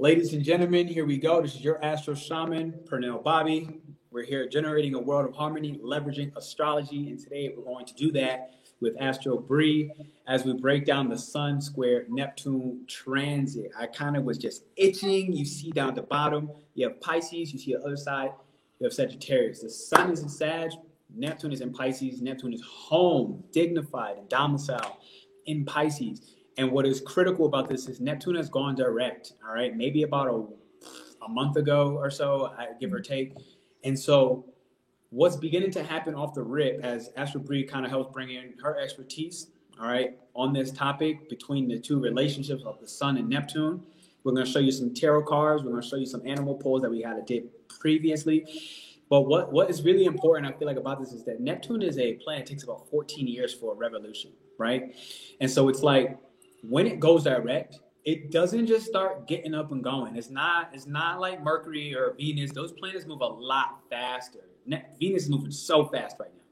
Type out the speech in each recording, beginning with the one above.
Ladies and gentlemen, here we go. This is your Astro Shaman, Pernell Bobby. We're here generating a world of harmony, leveraging astrology, and today we're going to do that with Astro Bree as we break down the Sun square Neptune transit. I kind of was just itching. You see down at the bottom, you have Pisces. You see the other side, you have Sagittarius. The Sun is in Sag, Neptune is in Pisces. Neptune is home, dignified, and domicile in Pisces. And what is critical about this is Neptune has gone direct, all right, maybe about a month ago or so, give or take. And so what's beginning to happen off the rip as Astro Bree kind of helps bring in her expertise, all right, on this topic between the two relationships of the Sun and Neptune. We're going to show you some tarot cards. We're going to show you some animal polls that we had did previously. But what is really important, I feel like, about this is that Neptune is a planet that takes about 14 years for a revolution, right? And so it's like, when it goes direct, it doesn't just start getting up and going. It's not like Mercury or Venus. Those planets move a lot faster. Venus is moving so fast right now.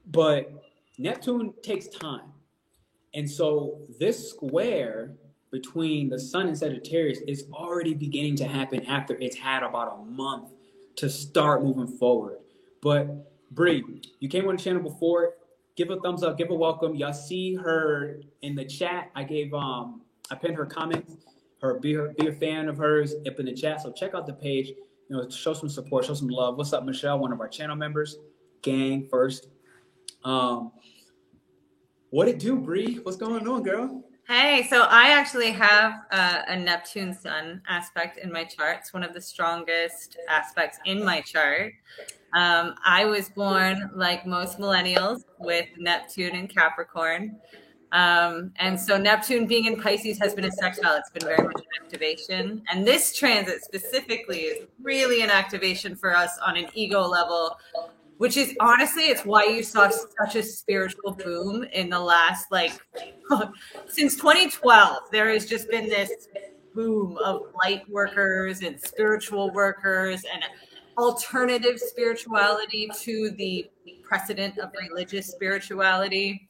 But Neptune takes time. And so this square between the Sun and Sagittarius is already beginning to happen after it's had about a month to start moving forward. But Bree, you came on the channel before. Give a thumbs up, give a welcome. Y'all see her in the chat. I pinned her comments. Be a fan of hers up in the chat. So check out the page. Show some support, show some love. What's up, Michelle? One of our channel members. Gang first. What it do, Bree? What's going on, girl? Hey, so I actually have a Neptune Sun aspect in my chart. It's one of the strongest aspects in my chart. I was born, like most millennials, with Neptune in Capricorn. And so Neptune being in Pisces has been a sextile. It's been very much an activation. And this transit specifically is really an activation for us on an ego level, which is honestly, it's why you saw such a spiritual boom in the last, since 2012, there has just been this boom of light workers and spiritual workers and alternative spirituality to the precedent of religious spirituality.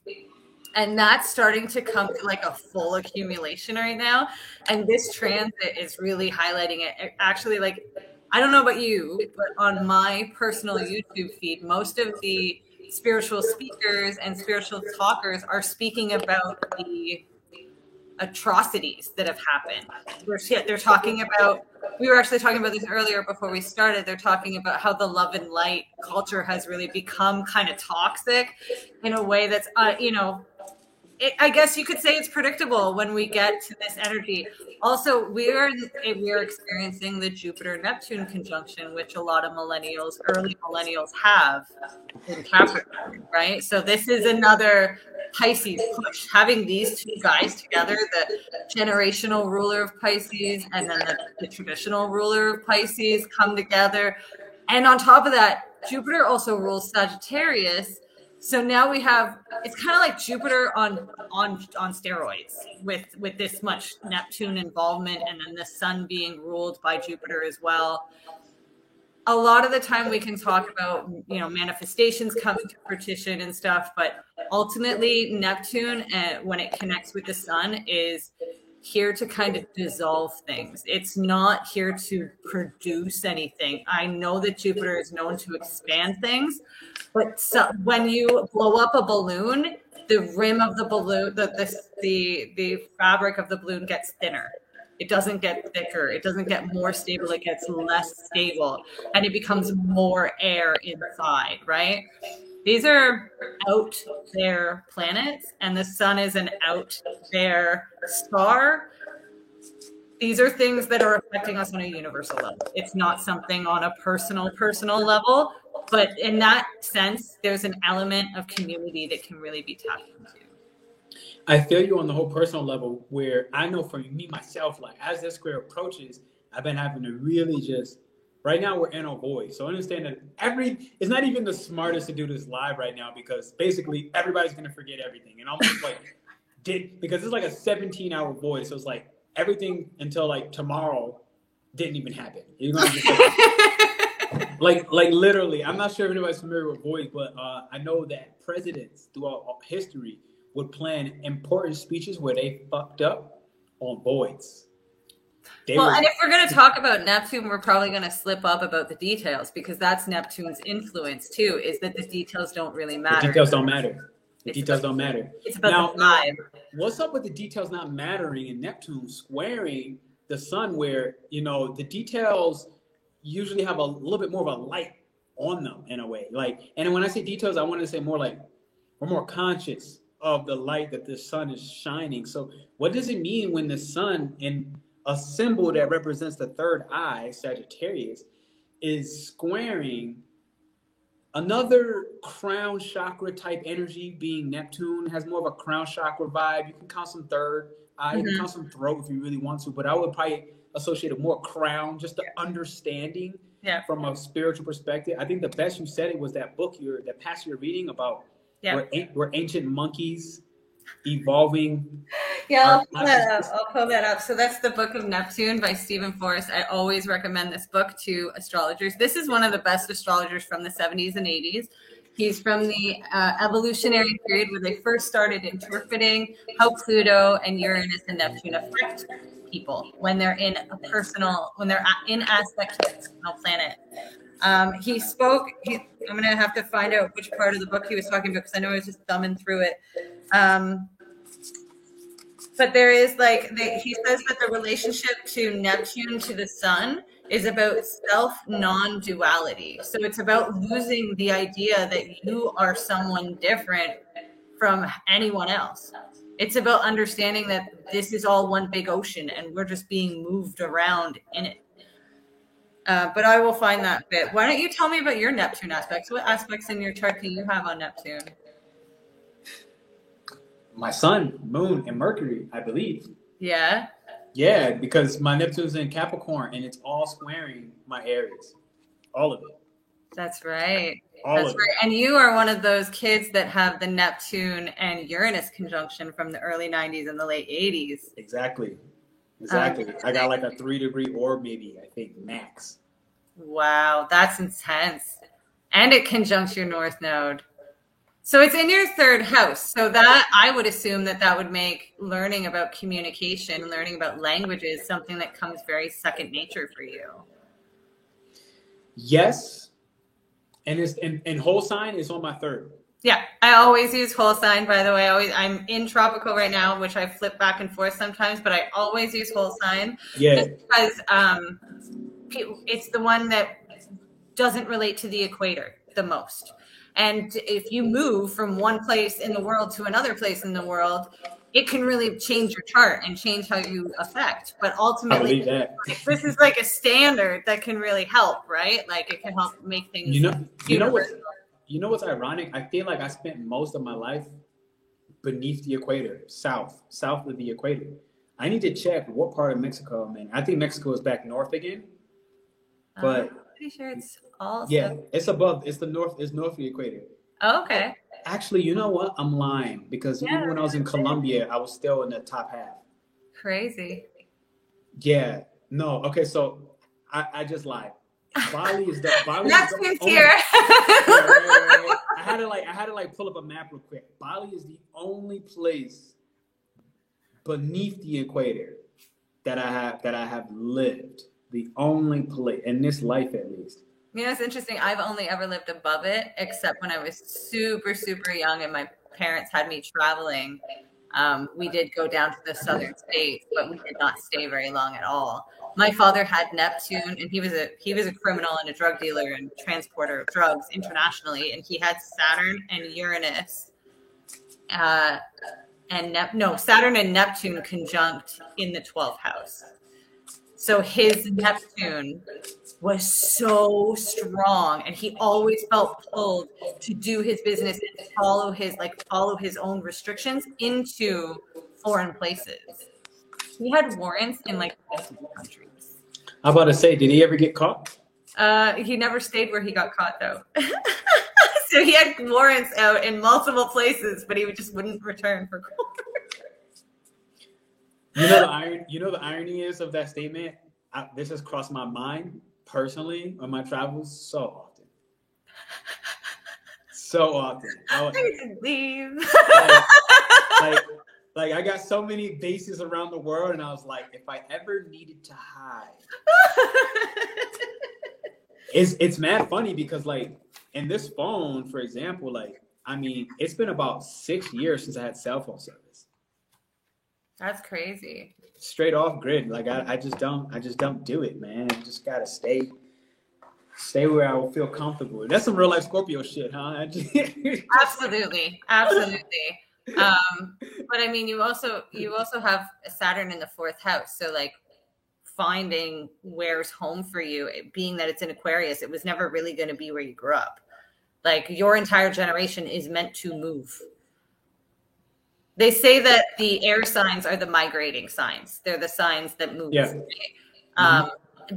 And that's starting to come to like a full accumulation right now. And this transit is really highlighting it. Actually, I don't know about you, but on my personal YouTube feed, most of the spiritual speakers and spiritual talkers are speaking about the atrocities that have happened. They're talking about, we were actually talking about this earlier before we started, they're talking about how the love and light culture has really become kind of toxic in a way that's, I guess you could say it's predictable when we get to this energy. Also, we are experiencing the Jupiter-Neptune conjunction, which a lot of early millennials have in Capricorn, right? So this is another Pisces push. Having these two guys together, the generational ruler of Pisces and then the traditional ruler of Pisces come together. And on top of that, Jupiter also rules Sagittarius. So now we have, it's kind of like Jupiter on steroids with this much Neptune involvement and then the Sun being ruled by Jupiter as well. A lot of the time we can talk about, manifestations coming to fruition and stuff, but ultimately Neptune, when it connects with the Sun, is here to kind of dissolve things. It's not here to produce anything. I know that Jupiter is known to expand things, but when you blow up a balloon, the rim of the balloon, the fabric of the balloon gets thinner. It doesn't get thicker. It doesn't get more stable. It gets less stable, and it becomes more air inside, right? These are out there planets, and the Sun is an out there star. These are things that are affecting us on a universal level. It's not something on a personal level, but in that sense, there's an element of community that can really be tapped into. I feel you on the whole personal level, where I know for me, myself, as this square approaches, I've been having to really just, right now we're in a void. So understand that it's not even the smartest to do this live right now, because basically everybody's going to forget everything. And almost because it's like a 17-hour void. So it's like everything until tomorrow didn't even happen. You're going to just like literally, I'm not sure if anybody's familiar with voids, but I know that presidents throughout history would plan important speeches where they fucked up on voids. And if we're going to talk about Neptune, we're probably going to slip up about the details, because that's Neptune's influence too, is that the details don't really matter. The details don't matter. It's about the vibe. What's up with the details not mattering and Neptune squaring the sun, where, you know, the details usually have a little bit more of a light on them in a way. Like, and when I say details, I want to say more like we're more conscious of the light that the sun is shining. So what does it mean when the sun, in a symbol that represents the third eye, Sagittarius, is squaring another crown chakra type energy, being Neptune, has more of a crown chakra vibe. You can count some third eye, you can count some throat if you really want to, but I would probably associate it more crown, just the understanding from a spiritual perspective. I think the best you said it was that book that past you're reading about where ancient monkeys evolving. I'll pull that up. So that's the Book of Neptune by Stephen Forrest. I always recommend this book to astrologers. This is one of the best astrologers from the 70s and 80s. He's from the evolutionary period where they first started interpreting how Pluto and Uranus and Neptune affect people when they're in in aspect to a personal planet. He spoke. I'm going to have to find out which part of the book he was talking about, because I know I was just thumbing through it. But there is he says that the relationship to Neptune to the sun is about self non-duality. So it's about losing the idea that you are someone different from anyone else. It's about understanding that this is all one big ocean and we're just being moved around in it. But I will find that bit. Why don't you tell me about your Neptune aspects? What aspects in your chart do you have on Neptune? My sun, moon, and Mercury, I believe. Yeah? Yeah, because my Neptune's in Capricorn and it's all squaring my Aries. All of it. That's right. That's right. And you are one of those kids that have the Neptune and Uranus conjunction from the early 90s and the late 80s. Exactly. I got like a 3-degree orb, maybe, I think, max. Wow, that's intense. And it conjuncts your North Node. So it's in your third house. So that, I would assume that would make learning about communication, learning about languages, something that comes very second nature for you. Yes. And whole sign is on my third. Yeah, I always use whole sign, by the way. I'm in tropical right now, which I flip back and forth sometimes, but I always use whole sign. Yeah. Just because it's the one that doesn't relate to the equator the most. And if you move from one place in the world to another place in the world, it can really change your chart and change how you affect. But ultimately, this is like a standard that can really help, right? Like it can help make things. You know what's ironic? I feel like I spent most of my life beneath the equator, south of the equator. I need to check what part of Mexico I'm in. I think Mexico is back north again, but I'm pretty sure it's all. Yeah, it's above. It's north of the equator. Oh, okay. Actually, you know what? I'm lying, because even when I was in Colombia, I was still in the top half. Crazy. Yeah. No. Okay. So I just lied. Bali is the here. I had to pull up a map real quick. Bali is the only place beneath the equator that I have lived. The only place in this life, at least. You know, it's interesting. I've only ever lived above it, except when I was super, super young and my parents had me traveling. We did go down to the southern states, but we did not stay very long at all. My father had Neptune, and he was a criminal and a drug dealer and transporter of drugs internationally, and he had Saturn and Uranus, Saturn and Neptune conjunct in the 12th house. So his Neptune was so strong, and he always felt pulled to do his business and follow his own restrictions into foreign places. He had warrants in multiple countries. I'm about to say, did he ever get caught? He never stayed where he got caught, though. So he had warrants out in multiple places, but he just wouldn't return for court. You know the irony is of that statement. This has crossed my mind personally on my travels so often. I would leave. Like I got so many bases around the world, and I was like, if I ever needed to hide, it's mad funny because like in this phone, for example, like I mean, it's been about 6 years since I had cell phone service. That's crazy. Straight off grid, like I just don't do it, man. I just gotta stay where I will feel comfortable. That's some real life Scorpio shit, huh? Absolutely. But I mean, you also have Saturn in the 4th house, so like finding where's home for you, being that it's in Aquarius, it was never really going to be where you grew up. Like your entire generation is meant to move. They say that the air signs are the migrating signs. They're the signs that move. Yeah.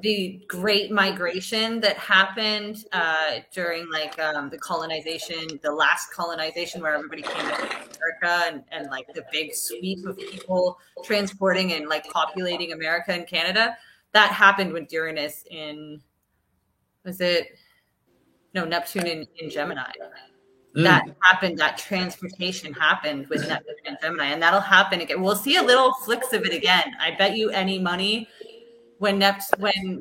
The Great Migration that happened during like the colonization, the last colonization where everybody came to America and like the big sweep of people transporting and like populating America and Canada, that happened with Uranus in, Neptune in Gemini. That happened, that transportation happened with Neptune and Gemini, and that'll happen again. We'll see a little flicks of it again. I bet you any money when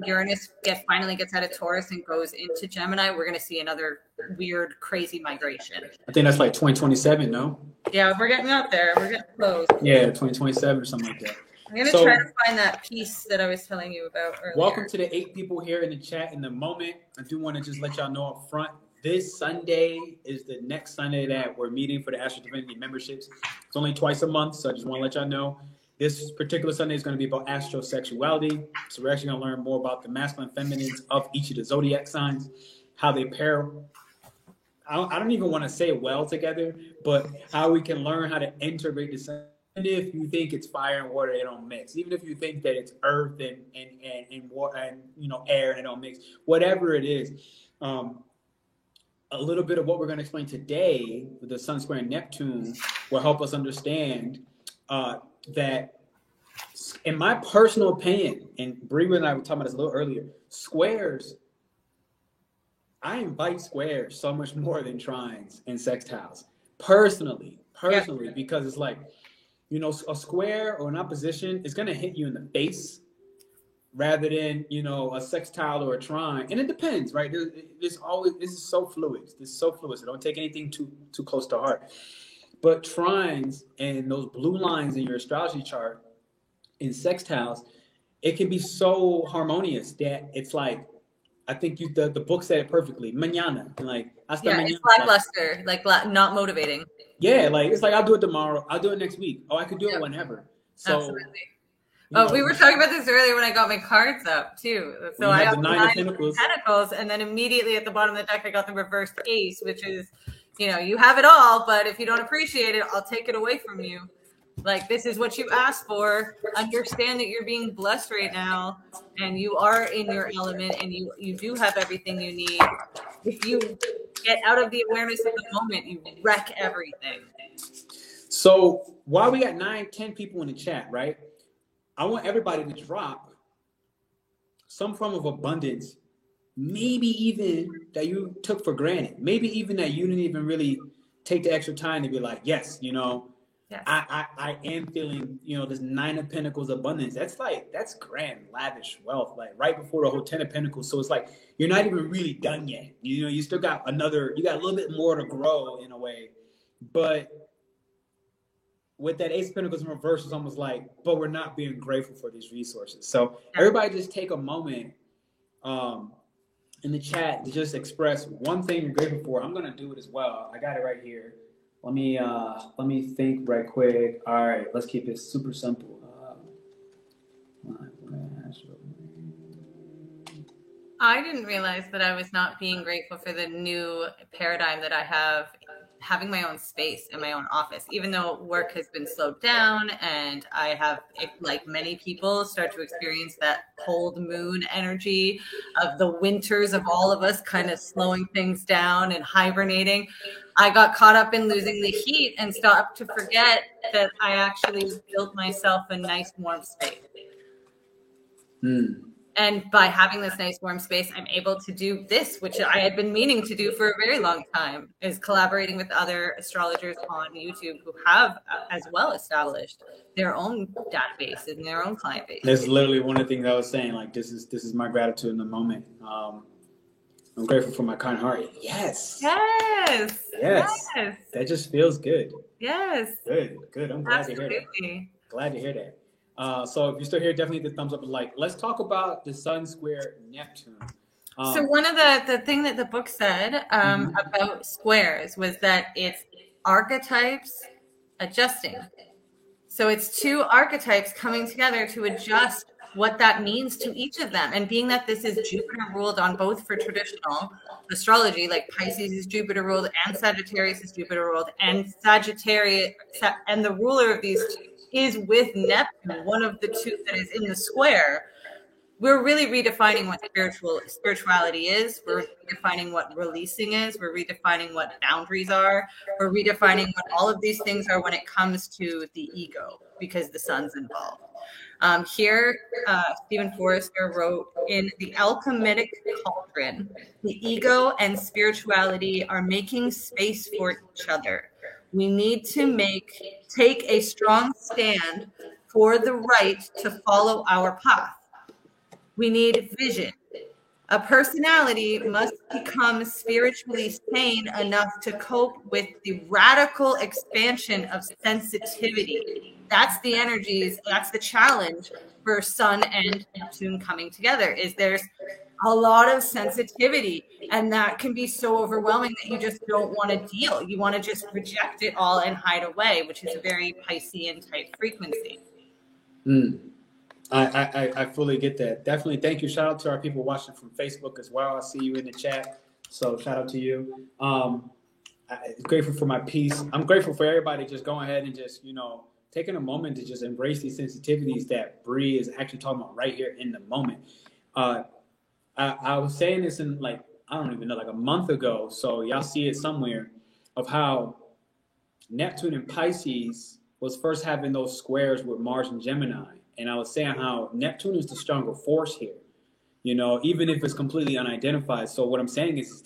Uranus finally gets out of Taurus and goes into Gemini, we're going to see another weird, crazy migration. I think that's like 2027, no? Yeah, we're getting out there. We're getting close. Yeah, 2027 or something like that. I'm going to try to find that piece that I was telling you about earlier. Welcome to the 8 people here in the chat in the moment. I do want to just let y'all know up front, this Sunday is the next Sunday that we're meeting for the Astro Divinity memberships. It's only twice a month, so I just want to let y'all know. This particular Sunday is going to be about astrosexuality. So we're actually going to learn more about the masculine and feminines of each of the zodiac signs, how they pair. I don't even want to say well together, but how we can learn how to integrate the signs. Even if you think it's fire and water, they don't mix. Even if you think that it's earth and water and air and they don't mix, whatever it is. A little bit of what we're going to explain today with the Sun square Neptune will help us understand that, in my personal opinion, and Bree and I were talking about this a little earlier, squares, I invite squares so much more than trines and sextiles. Personally, because it's like, a square or an opposition is going to hit you in the face rather than, a sextile or a trine. And it depends, right? This is so fluid. So don't take anything too close to heart. But trines and those blue lines in your astrology chart in sextiles, it can be so harmonious that it's like, I think the book said it perfectly. Mañana. Like, it's lackluster, like not motivating. Yeah, like it's like I'll do it tomorrow. I'll do it next week. Oh, I could do it whenever. So, absolutely. We were talking about this earlier when I got my cards up too. So I got the 9 of Pentacles, and then immediately at the bottom of the deck I got the reversed Ace, which is, you have it all, but if you don't appreciate it, I'll take it away from you. Like, this is what you asked for. Understand that you're being blessed right now, and you are in your element, and you do have everything you need. If you get out of the awareness of the moment, you wreck everything. So while we got 9-10 people in the chat, right? I want everybody to drop some form of abundance, maybe even that you took for granted, maybe even that you didn't even really take the extra time to be like, yes, yes. I am feeling, this 9 of Pentacles abundance. That's grand, lavish wealth, like right before the whole 10 of Pentacles. So it's like, you're not even really done yet. You still got you got a little bit more to grow in a way. But with that Ace of Pentacles in reverse, it's almost like, but we're not being grateful for these resources. So everybody just take a moment in the chat to just express one thing you're grateful for. I'm going to do it as well. I got it right here. Let me think right quick. All right, let's keep it super simple. I didn't realize that I was not being grateful for the new paradigm that I have, having my own space in my own office, even though work has been slowed down and I have, like many people, start to experience that cold moon energy of the winters of all of us kind of slowing things down and hibernating. I got caught up in losing the heat and stopped to forget that I actually built myself a nice warm space. And by having this nice warm space, I'm able to do this, which I had been meaning to do for a very long time, is collaborating with other astrologers on YouTube who have as well established their own database and their own client base. That's literally one of the things I was saying. Like, this is my gratitude in the moment. I'm grateful for my kind heart. Yes. Yes. Yes. Yes. That just feels good. Yes. Good. I'm glad to hear that. Glad to hear that. So if you're still here, definitely hit the thumbs up and like. Let's talk about the Sun square Neptune. So one of the thing that the book said about squares was that it's archetypes adjusting. So it's two archetypes coming together to adjust what that means to each of them. And being that this is Jupiter ruled on both for traditional astrology, like Pisces is Jupiter ruled and Sagittarius is Jupiter ruled, and Sagittarius and the ruler of these two is with Neptune, one of the two that is in the square. We're really redefining what spirituality is. We're redefining what releasing is. We're redefining what boundaries are. We're redefining what all of these things are when it comes to the ego, because the sun's involved. Here, Stephen Forrester wrote, in the alchemic cauldron, the ego and spirituality are making space for each other. We need to take a strong stand for the right to follow our path. We need vision. A personality must become spiritually sane enough to cope with the radical expansion of sensitivity. That's the energies, that's the challenge for Sun and Neptune coming together, is there's a lot of sensitivity, and that can be so overwhelming that you just don't want to deal. You want to just reject it all and hide away, which is a very Piscean type frequency. I fully get that. Definitely. Thank you. Shout out to our people watching from Facebook as well. I see you in the chat. So shout out to you. I'm grateful for my peace. I'm grateful for everybody just going ahead and just, taking a moment to just embrace these sensitivities that Bree is actually talking about right here in the moment. I was saying this in I don't even know, like a month ago. So y'all see it somewhere of how Neptune and Pisces was first having those squares with Mars and Gemini. And I was saying how Neptune is the stronger force here, even if it's completely unidentified. So what I'm saying is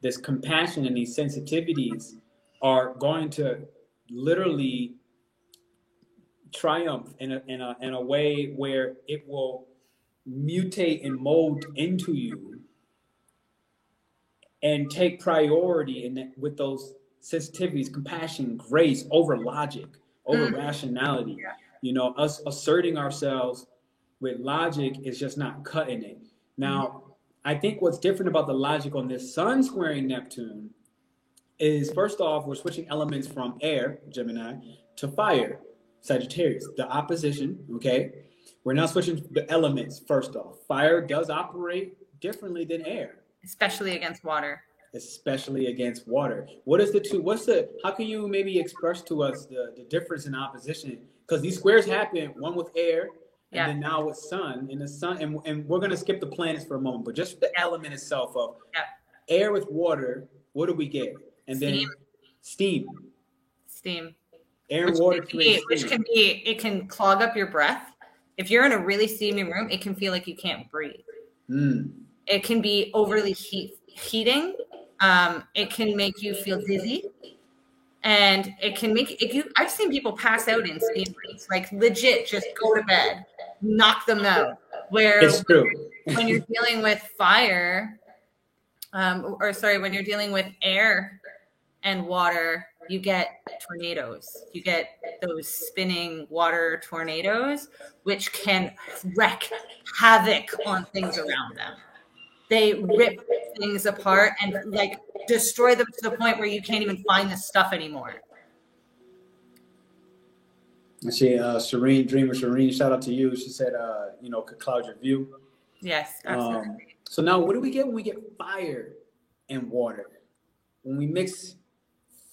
this compassion and these sensitivities are going to literally triumph in a way where it will mutate and mold into you and take priority with those sensitivities, compassion, grace over logic, over rationality. Us asserting ourselves with logic is just not cutting it. Now, I think what's different about the logic on this Sun squaring Neptune is, first off, we're switching elements from air, Gemini, to fire, Sagittarius, the opposition, okay? We're now switching the elements, first off. Fire does operate differently than air. Especially against water. What is how can you maybe express to us the difference in opposition? Because these squares happen, one with air, and then now with sun. And the sun, and we're going to skip the planets for a moment, but just the element itself of air with water, what do we get? And then steam. Air and water create steam. It can clog up your breath. If you're in a really steamy room, it can feel like you can't breathe. It can be overly heating. It can make you feel dizzy. And it can make I've seen people pass out in steam rooms, like legit just go to bed, knock them out. Where it's true. When you're dealing with fire, when you're dealing with air and water, you get tornadoes. You get those spinning water tornadoes, which can wreak havoc on things around them. They rip things apart and destroy them to the point where you can't even find the stuff anymore. I see Dreamer Shireen, shout out to you. She said, could cloud your view. Yes, absolutely. So now what do we get when we get fire and water? When we mix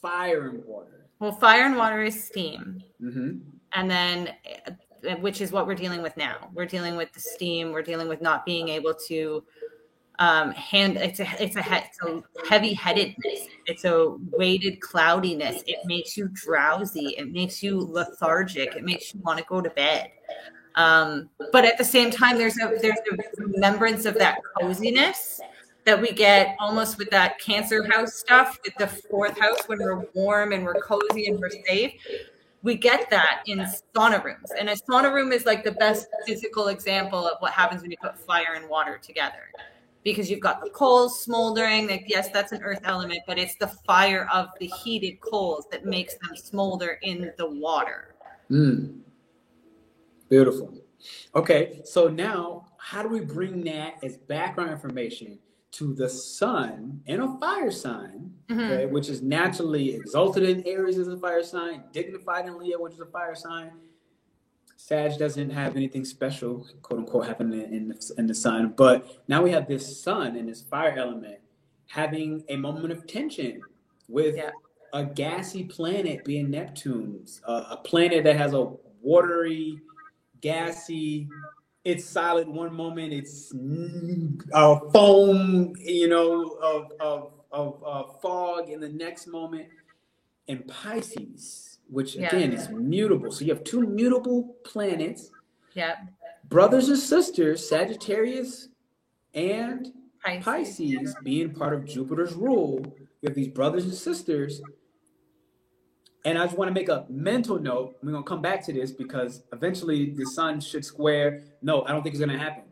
fire and water? Well, fire and water is steam. Mm-hmm. And then, which is what we're dealing with now. We're dealing with the steam. We're dealing with not being able to it's a heavy-headedness. It's a weighted cloudiness. It makes you drowsy. It makes you lethargic. It makes you want to go to bed. But at the same time, there's a remembrance of that coziness that we get almost with that Cancer house stuff, with the fourth house when we're warm and we're cozy and we're safe. We get that in sauna rooms. And a sauna room is like the best physical example of what happens when you put fire and water together. Because you've got the coals smoldering. Like, yes, that's an earth element, but it's the fire of the heated coals that makes them smolder in the water. Beautiful. Okay, so now how do we bring that as background information to the sun and a fire sign, okay, which is naturally exalted in Aries as a fire sign, dignified in Leo, which is a fire sign. Sag doesn't have anything special, quote unquote, happening in the sun. But now we have this sun and this fire element having a moment of tension with a gassy planet being Neptune's, a planet that has a watery, gassy, it's solid one moment, it's foam, of fog in the next moment. And Pisces, which again is mutable. So you have two mutable planets. Yeah. Brothers and sisters, Sagittarius and Pisces being part of Jupiter's rule. You have these brothers and sisters. And I just want to make a mental note. We're going to come back to this because eventually the sun should square. No, I don't think it's going to happen.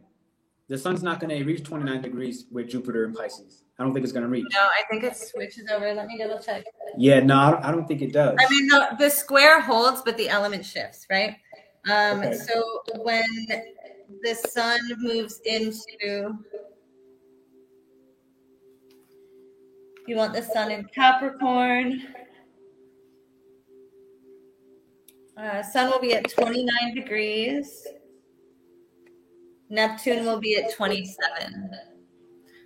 The sun's not going to reach 29 degrees with Jupiter and Pisces. I don't think it's going to reach. No, I think it switches over. Let me double check. Yeah, no, I don't think it does. I mean, the square holds, but the element shifts, right? Okay. So when the sun moves into, you want the sun in Capricorn. Sun will be at 29 degrees. Neptune will be at 27.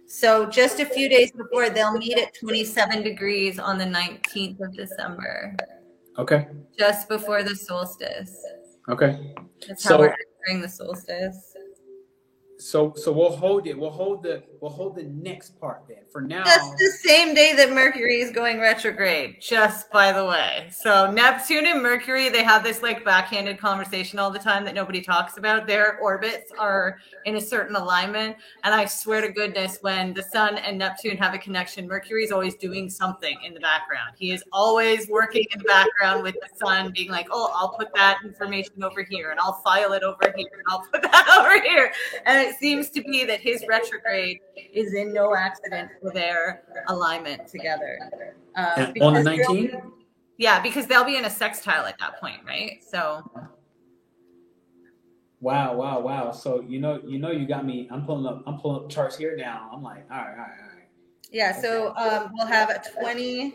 So just a few days before, they'll meet at 27 degrees on the 19th of December. Okay. Just before the solstice. Okay. That's how we're entering the solstice. So we'll hold it. We'll hold the next part then. For now, that's the same day that Mercury is going retrograde, just by the way. So Neptune and Mercury, they have this like backhanded conversation all the time that nobody talks about. Their orbits are in a certain alignment, and I swear to goodness, when the sun and Neptune have a connection, Mercury is always doing something in the background. He is always working in the background with the sun, being like, "Oh, I'll put that information over here, and I'll file it over here, and I'll put that over here," and it seems to be that his retrograde is in no accident for their alignment together. On the 19th? Yeah, because they'll be in a sextile at that point, right? So. Wow. So you got me. I'm pulling up charts here now. I'm like, all right. Yeah. So we'll have a 20.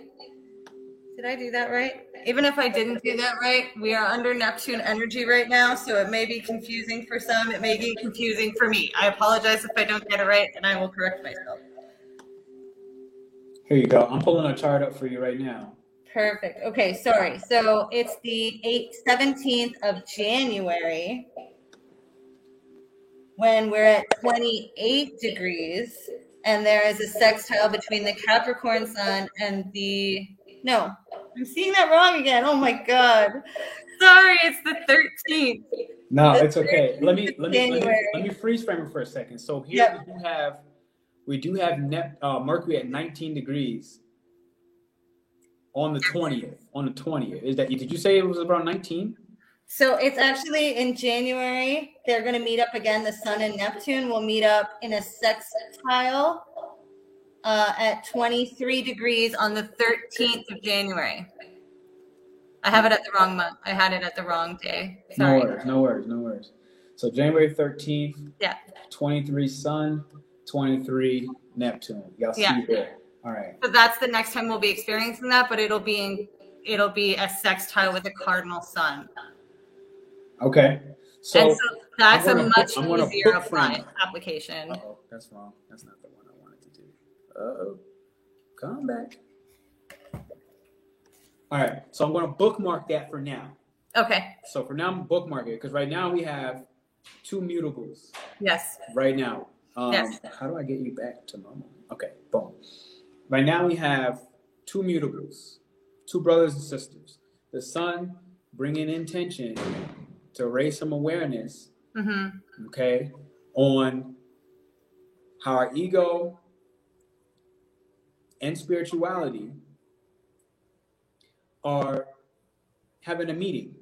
Did I do that right? Even if I didn't do that right, we are under Neptune energy right now, so it may be confusing for some. It may be confusing for me. I apologize if I don't get it right, and I will correct myself. Here you go. I'm pulling a chart up for you right now. Perfect. Okay, sorry. So it's the 17th of January when we're at 28 degrees, and there is a sextile between the Capricorn sun and the... No, I'm seeing that wrong again. Oh my God. Sorry, it's the 13th. No, it's okay. Let me freeze frame it for a second. So here we do have Mercury at 19 degrees on the 20th. Is that, did you say it was around 19? So it's actually in January. They're going to meet up again. The sun and Neptune will meet up in a sextile at 23 degrees on the 13th of January. I have it at the wrong month. I had it at the wrong day. Sorry. No worries. So January 13th, 23 Sun, 23 Neptune. Y'all see it there. All right. So that's the next time we'll be experiencing that, but it'll be a sextile with a cardinal sun. Okay. So that's a much easier application. Uh-oh, that's wrong. That's not the one I wanted to do. Uh-oh. Come back. All right. So I'm going to bookmark that for now. Okay. So for now, I'm bookmarking it because right now we have two mutables. Yes. Right now. Yes. How do I get you back to normal? Okay. Boom. Right now we have two mutables, two brothers and sisters. The sun bringing intention to raise some awareness Mm-hmm. Okay, on how our ego and spirituality are having a meeting.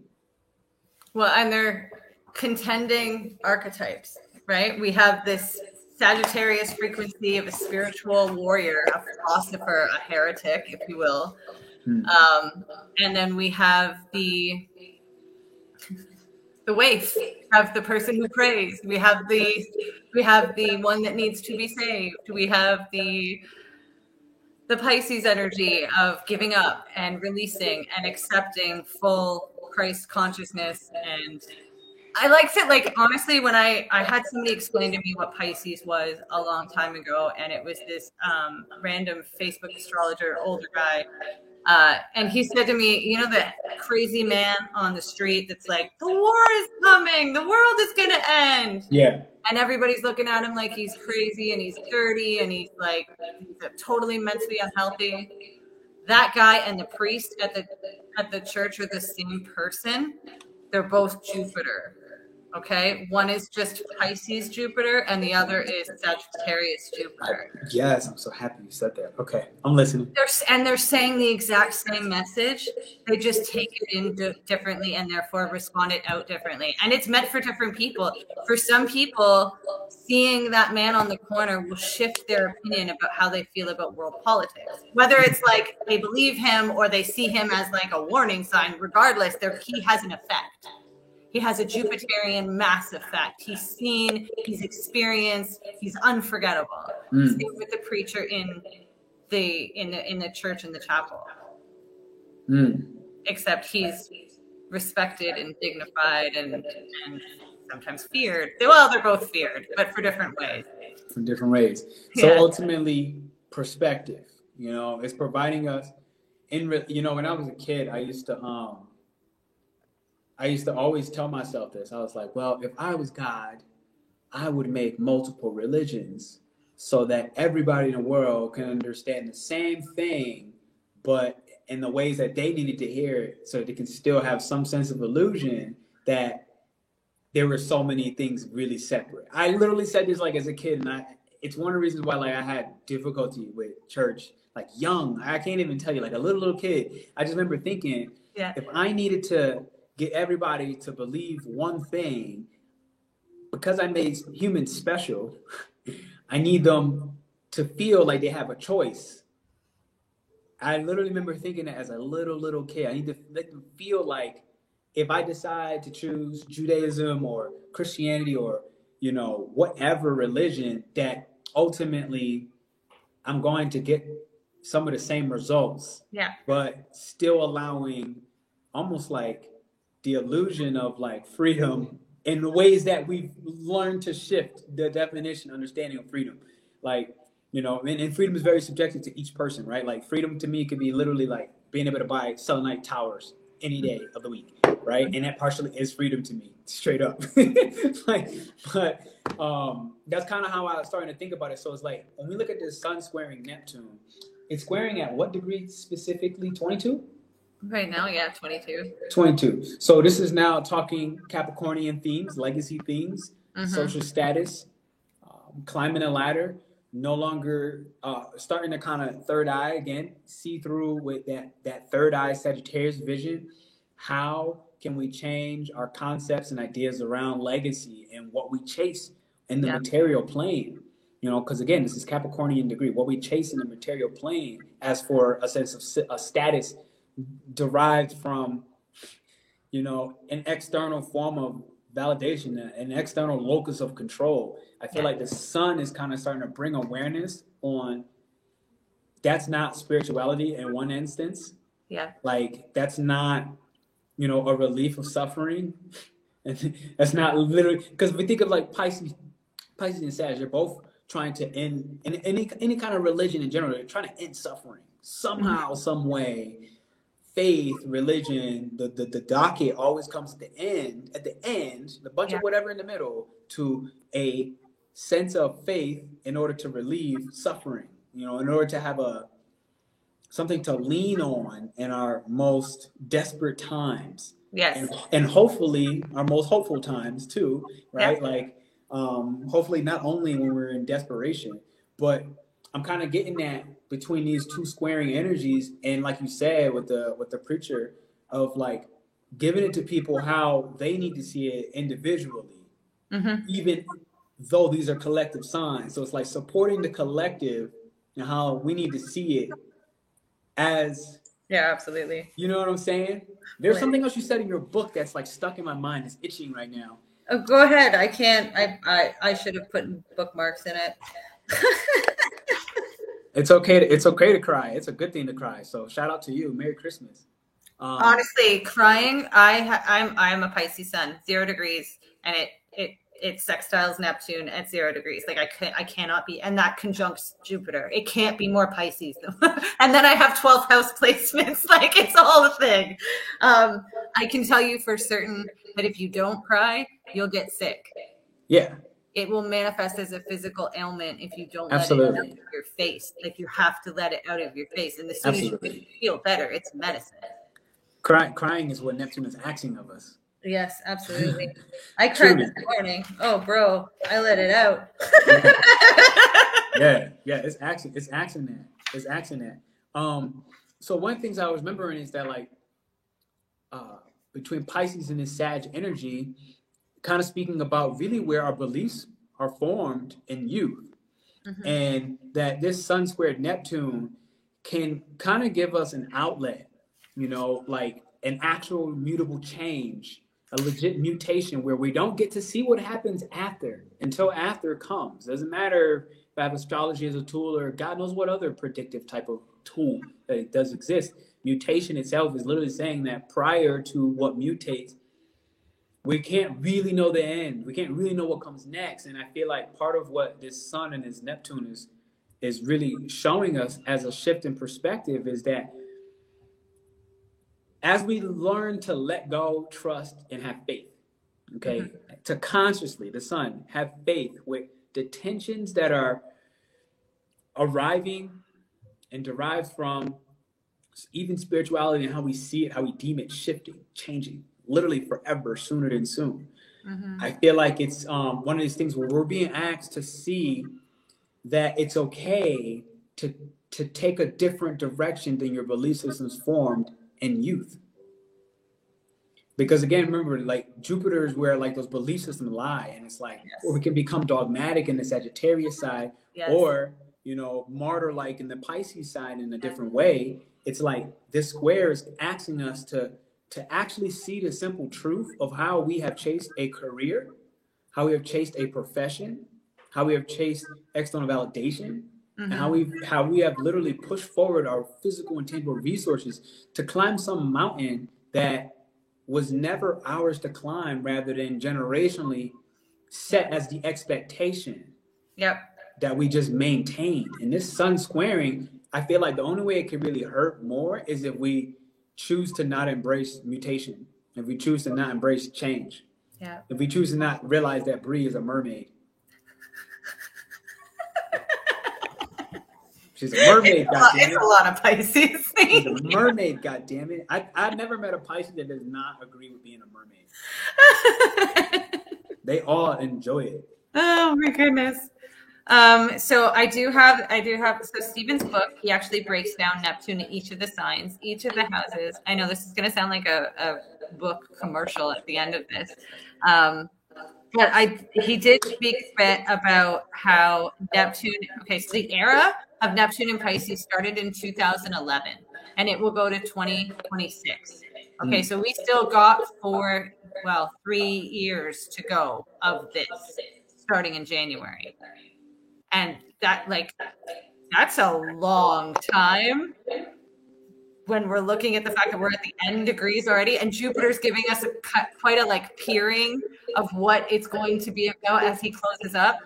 Well, and they're contending archetypes, right? We have this Sagittarius frequency of a spiritual warrior, a philosopher, a heretic, if you will. And then we have the waif, we have the person who prays. We have the one that needs to be saved. We have the Pisces energy of giving up and releasing and accepting full Christ consciousness. And I liked it. Like, honestly, when I had somebody explain to me what Pisces was a long time ago, and it was this random Facebook astrologer, older guy. And he said to me, you know, that crazy man on the street that's like, the war is coming, the world is going to end. Yeah. And everybody's looking at him like he's crazy and he's dirty and he's like he's totally mentally unhealthy. That guy and the priest at the church are the same person. They're both Jupiter. Okay, one is just Pisces Jupiter, and the other is Sagittarius Jupiter. Yes, I'm so happy you said that. Okay, I'm listening. They're saying the exact same message. They just take it in differently, and therefore respond it out differently. And it's meant for different people. For some people, seeing that man on the corner will shift their opinion about how they feel about world politics. Whether it's like they believe him or they see him as like a warning sign, regardless, he has an effect. He has a Jupiterian mass effect. He's seen, he's experienced, he's unforgettable. Same with the preacher in the church, in the chapel. Except he's respected and dignified and sometimes feared. Well, they're both feared, but for different ways. For different ways. So ultimately, perspective. You know, it's providing us. When I was a kid, I used to always tell myself this. I was like, well, if I was God, I would make multiple religions so that everybody in the world can understand the same thing, but in the ways that they needed to hear it, so they can still have some sense of illusion that there were so many things really separate. I literally said this like as a kid, and it's one of the reasons why like I had difficulty with church, like young. I can't even tell you, like a little kid. I just remember thinking, if I needed to get everybody to believe one thing, because I made humans special, I need them to feel like they have a choice. I literally remember thinking that as a little kid. I need to let them feel like if I decide to choose Judaism or Christianity or, whatever religion, that ultimately I'm going to get some of the same results. Yeah. But still allowing almost like the illusion of like freedom in the ways that we've learned to shift the definition, understanding of freedom. Like, and freedom is very subjective to each person, right? Like freedom to me could be literally like being able to buy selenite towers any day of the week, right? And that partially is freedom to me, straight up. That's kind of how I was starting to think about it. So it's like, when we look at the sun squaring Neptune, it's squaring at what degree specifically? 22? Right now, 22. 22. So this is now talking Capricornian themes, legacy themes, social status, climbing a ladder, no longer starting to kind of third eye again, see through with that third eye Sagittarius vision. How can we change our concepts and ideas around legacy and what we chase in the material plane? Because again, this is Capricornian degree. What we chase in the material plane as for a sense of a status derived from, an external form of validation, an external locus of control. I feel like the sun is kind of starting to bring awareness on that's not spirituality in one instance. Yeah. Like that's not, a relief of suffering. And that's not literally, because we think of like Pisces and Sag, they're both trying to end, in any kind of religion in general, they're trying to end suffering somehow, some way. Faith, religion, the docket always comes at the end, the bunch of whatever in the middle, to a sense of faith in order to relieve suffering, in order to have something to lean on in our most desperate times. Yes. And hopefully our most hopeful times too, right? Yep. Like hopefully not only when we're in desperation, but I'm kind of getting that between these two squaring energies, and like you said with the preacher, of like giving it to people how they need to see it individually, Mm-hmm. even though these are collective signs. So it's like supporting the collective and how we need to see it as, Yeah, absolutely. you know what I'm saying? There's something else you said in your book that's like stuck in my mind. It's itching right now. Oh, go ahead. I can't. I should have put bookmarks in it. It's okay to cry. It's a good thing to cry. So shout out to you. Merry Christmas. Honestly, crying. I'm a Pisces sun, 0 degrees, and it sextiles Neptune at 0 degrees. Like I cannot be, and that conjuncts Jupiter. It can't be more Pisces. And then I have 12th house placements. Like it's all a thing. I can tell you for certain that if you don't cry, you'll get sick. Yeah. It will manifest as a physical ailment if you don't Absolutely. let it out of your face. Like you have to let it out of your face, and as soon Absolutely. as you feel better, it's medicine. Crying is what Neptune is asking of us. Yes, absolutely. I cried this morning. Oh, bro, I let it out. Yeah, it's asking that. So one of the things I was remembering is that like between Pisces and this Sag energy, kind of speaking about really where our beliefs are formed in youth. Mm-hmm. And that this Sun squared Neptune can kind of give us an outlet, you know, like an actual mutable change, a legit mutation where we don't get to see what happens after until after it comes. Doesn't matter if I have astrology as a tool or God knows what other predictive type of tool that it does exist. Mutation itself is literally saying that prior to what mutates, we can't really know the end. We can't really know what comes next. And I feel like part of what this Sun and this Neptune is really showing us as a shift in perspective is that as we learn to let go, trust, and have faith, okay, mm-hmm. to consciously, the Sun, have faith with the tensions that are arriving and derived from even spirituality and how we see it, how we deem it shifting, changing, literally forever, sooner than soon. Mm-hmm. I feel like it's one of these things where we're being asked to see that it's okay to take a different direction than your belief systems formed in youth. Because again, remember, like Jupiter is where like those belief systems lie, and it's like, yes. Or we can become dogmatic in the Sagittarius side, yes. Or you know, martyr-like in the Pisces side in a different way. It's like this square is asking us to actually see the simple truth of how we have chased a career, how we have chased a profession, how we have chased external validation, mm-hmm. and how we have literally pushed forward our physical and tangible resources to climb some mountain that was never ours to climb, rather than generationally set as the expectation. Yep. That we just maintain. And this Sun squaring, I feel like the only way it could really hurt more is if we choose to not embrace mutation, if we choose to not embrace change, yeah. If we choose to not realize that Bree is a mermaid. She's a mermaid, goddammit. It's a lot of Pisces. She's a mermaid, goddammit. I've never met a Pisces that does not agree with being a mermaid. They all enjoy it. Oh my goodness. So I do have, so Stephen's book, he actually breaks down Neptune in each of the signs, each of the houses. I know this is going to sound like a book commercial at the end of this. But he did speak a bit about how Neptune, okay, so the era of Neptune and Pisces started in 2011 and it will go to 2026. Okay, so we still got 3 years to go of this starting in January. And that's a long time when we're looking at the fact that we're at the end degrees already, and Jupiter's giving us quite a peering of what it's going to be about as he closes up.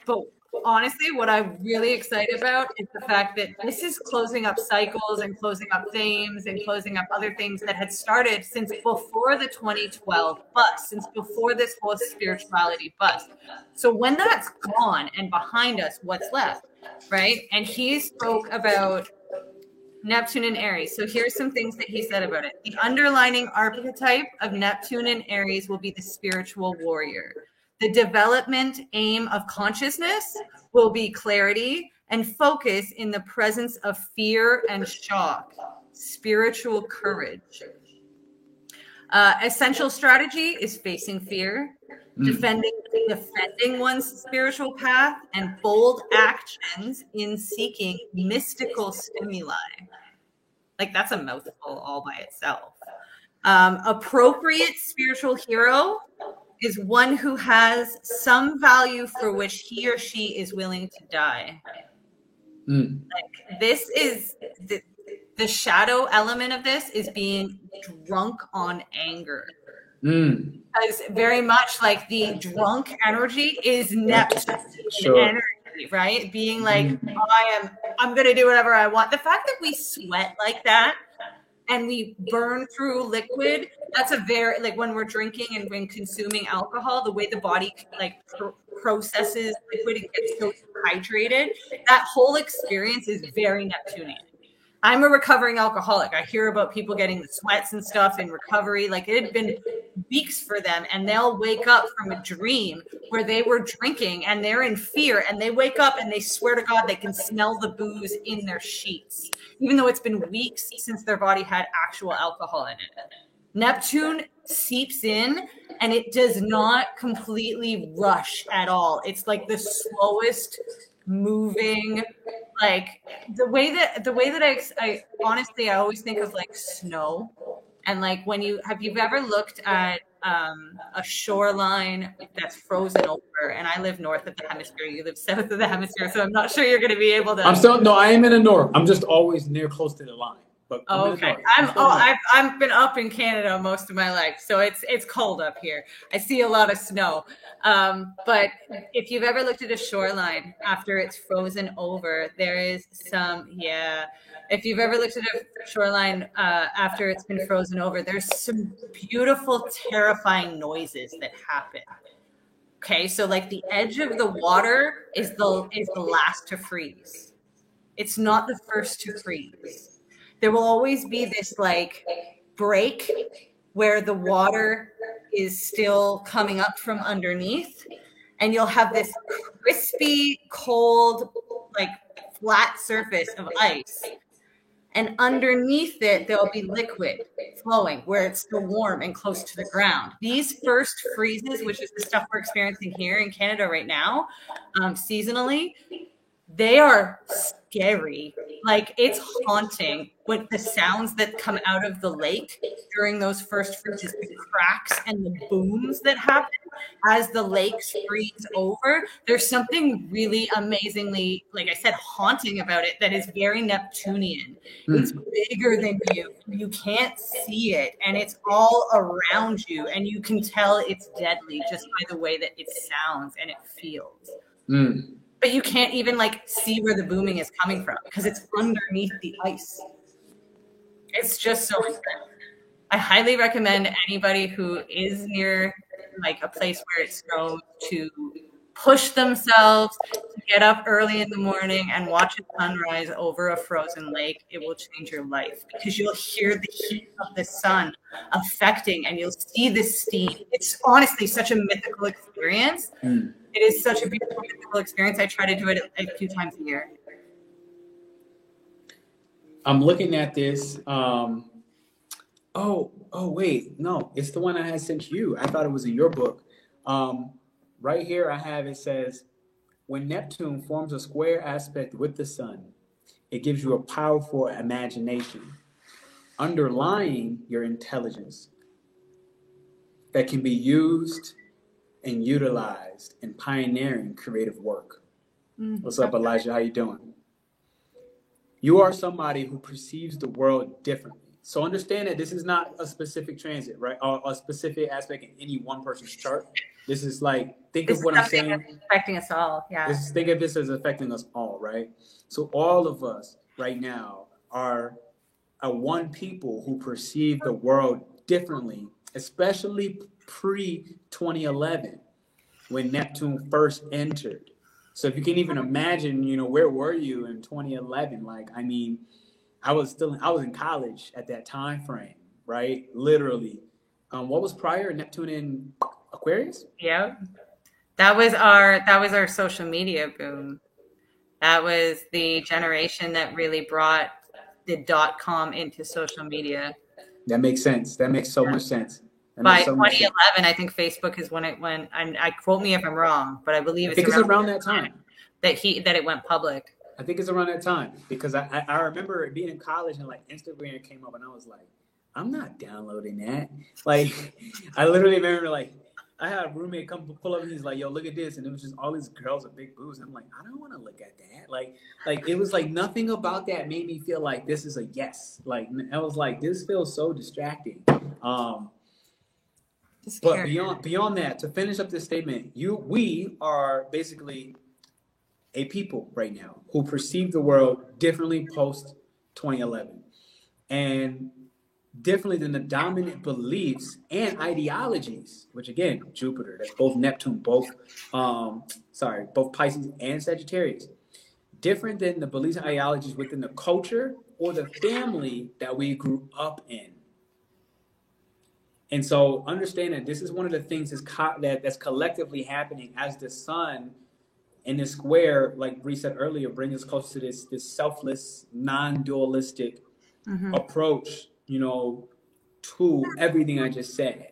But honestly, what I'm really excited about is the fact that this is closing up cycles and closing up themes and closing up other things that had started since before the 2012 bust, since before this whole spirituality bust. So when that's gone and behind us, what's left, right? And he spoke about Neptune and Aries. So here's some things that he said about it. The underlining archetype of Neptune and Aries will be the spiritual warrior. The development aim of consciousness will be clarity and focus in the presence of fear and shock, spiritual courage. Essential strategy is facing fear, defending one's spiritual path, and bold actions in seeking mystical stimuli. Like, that's a mouthful all by itself. Appropriate spiritual hero is one who has some value for which he or she is willing to die. Like, this is the shadow element of this is being drunk on anger. Because very much like the drunk energy is Neptune energy, right? Being like, I'm going to do whatever I want. The fact that we sweat like that and we burn through liquid, that's a very, like, when we're drinking and when consuming alcohol, the way the body like processes liquid and gets so hydrated, that whole experience is very Neptunian. I'm a recovering alcoholic. I hear about people getting the sweats and stuff in recovery. Like, it had been weeks for them, and they'll wake up from a dream where they were drinking and they're in fear, and they wake up and they swear to God they can smell the booze in their sheets, even though it's been weeks since their body had actual alcohol in it. Neptune seeps in, and it does not completely rush at all. It's like the slowest moving, like the way that I honestly, I always think of like snow. And like, when have you ever looked at a shoreline that's frozen over? And I live north of the hemisphere, you live south of the hemisphere, so I'm not sure you're going to be able to. I am in the north. I'm just always close to the line. But okay. I've been up in Canada most of my life, so it's cold up here. I see a lot of snow. But if you've ever looked at a shoreline after it's frozen over, there is some, if you've ever looked at a shoreline after it's been frozen over, there's some beautiful, terrifying noises that happen. Okay, so like the edge of the water is the last to freeze. It's not the first to freeze. There will always be this like break where the water is still coming up from underneath, and you'll have this crispy, cold, like flat surface of ice. And underneath it, there'll be liquid flowing where it's still warm and close to the ground. These first freezes, which is the stuff we're experiencing here in Canada right now, seasonally, they are scary. Like, it's haunting with the sounds that come out of the lake during those first freezes, the cracks and the booms that happen as the lakes freeze over. There's something really amazingly, like I said, haunting about it that is very Neptunian. It's bigger than you. You can't see it, and it's all around you, and you can tell it's deadly just by the way that it sounds and it feels. But you can't even like see where the booming is coming from because it's underneath the ice. It's just so incredible. I highly recommend anybody who is near like a place where it snows to push themselves to get up early in the morning and watch a sunrise over a frozen lake. It will change your life because you'll hear the heat of the sun affecting, and you'll see the steam. It's honestly such a mythical experience. It is such a beautiful, mythical experience. I try to do it a few times a year. I'm looking at this. Wait, no, it's the one I had sent you. I thought it was in your book. Right here I have, it says, when Neptune forms a square aspect with the sun, it gives you a powerful imagination, underlying your intelligence that can be used and utilized in pioneering creative work. What's up, Elijah? How you doing? You are somebody who perceives the world differently. So understand that this is not a specific transit, right? Or a specific aspect in any one person's chart. This is like, think of what I'm saying. Affecting us all, yeah. Think of this as affecting us all, right? So all of us right now are one people who perceive the world differently, especially pre-2011, when Neptune first entered. So if you can even imagine, where were you in 2011? Like, I mean, I was in college at that time frame, right? Literally. What was prior, Neptune in Aquarius? Yeah. That was our social media boom. That was the generation that really brought the .com into social media. That makes sense. That makes so much sense. That By makes so much sense. 2011, I think Facebook is when it went, and I quote me if I'm wrong, but I believe I think it's around that time that it went public. I think it's around that time because I remember being in college and like Instagram came up and I was like, I'm not downloading that. Like, I literally remember like I had a roommate come pull up and he's like, yo, look at this. And it was just all these girls with big boobs. And I'm like, I don't want to look at that. Like it was like nothing about that made me feel like this is a yes. Like, I was like, this feels so distracting. But beyond that, to finish up this statement, we are basically a people right now who perceive the world differently post 2011 and differently than the dominant beliefs and ideologies, which again, Jupiter, that's both Neptune, both Pisces and Sagittarius, different than the beliefs and ideologies within the culture or the family that we grew up in. And so understand that this is one of the things that's collectively happening as the sun in this square, like Bree said earlier, brings us close to this selfless, non-dualistic approach, to everything I just said.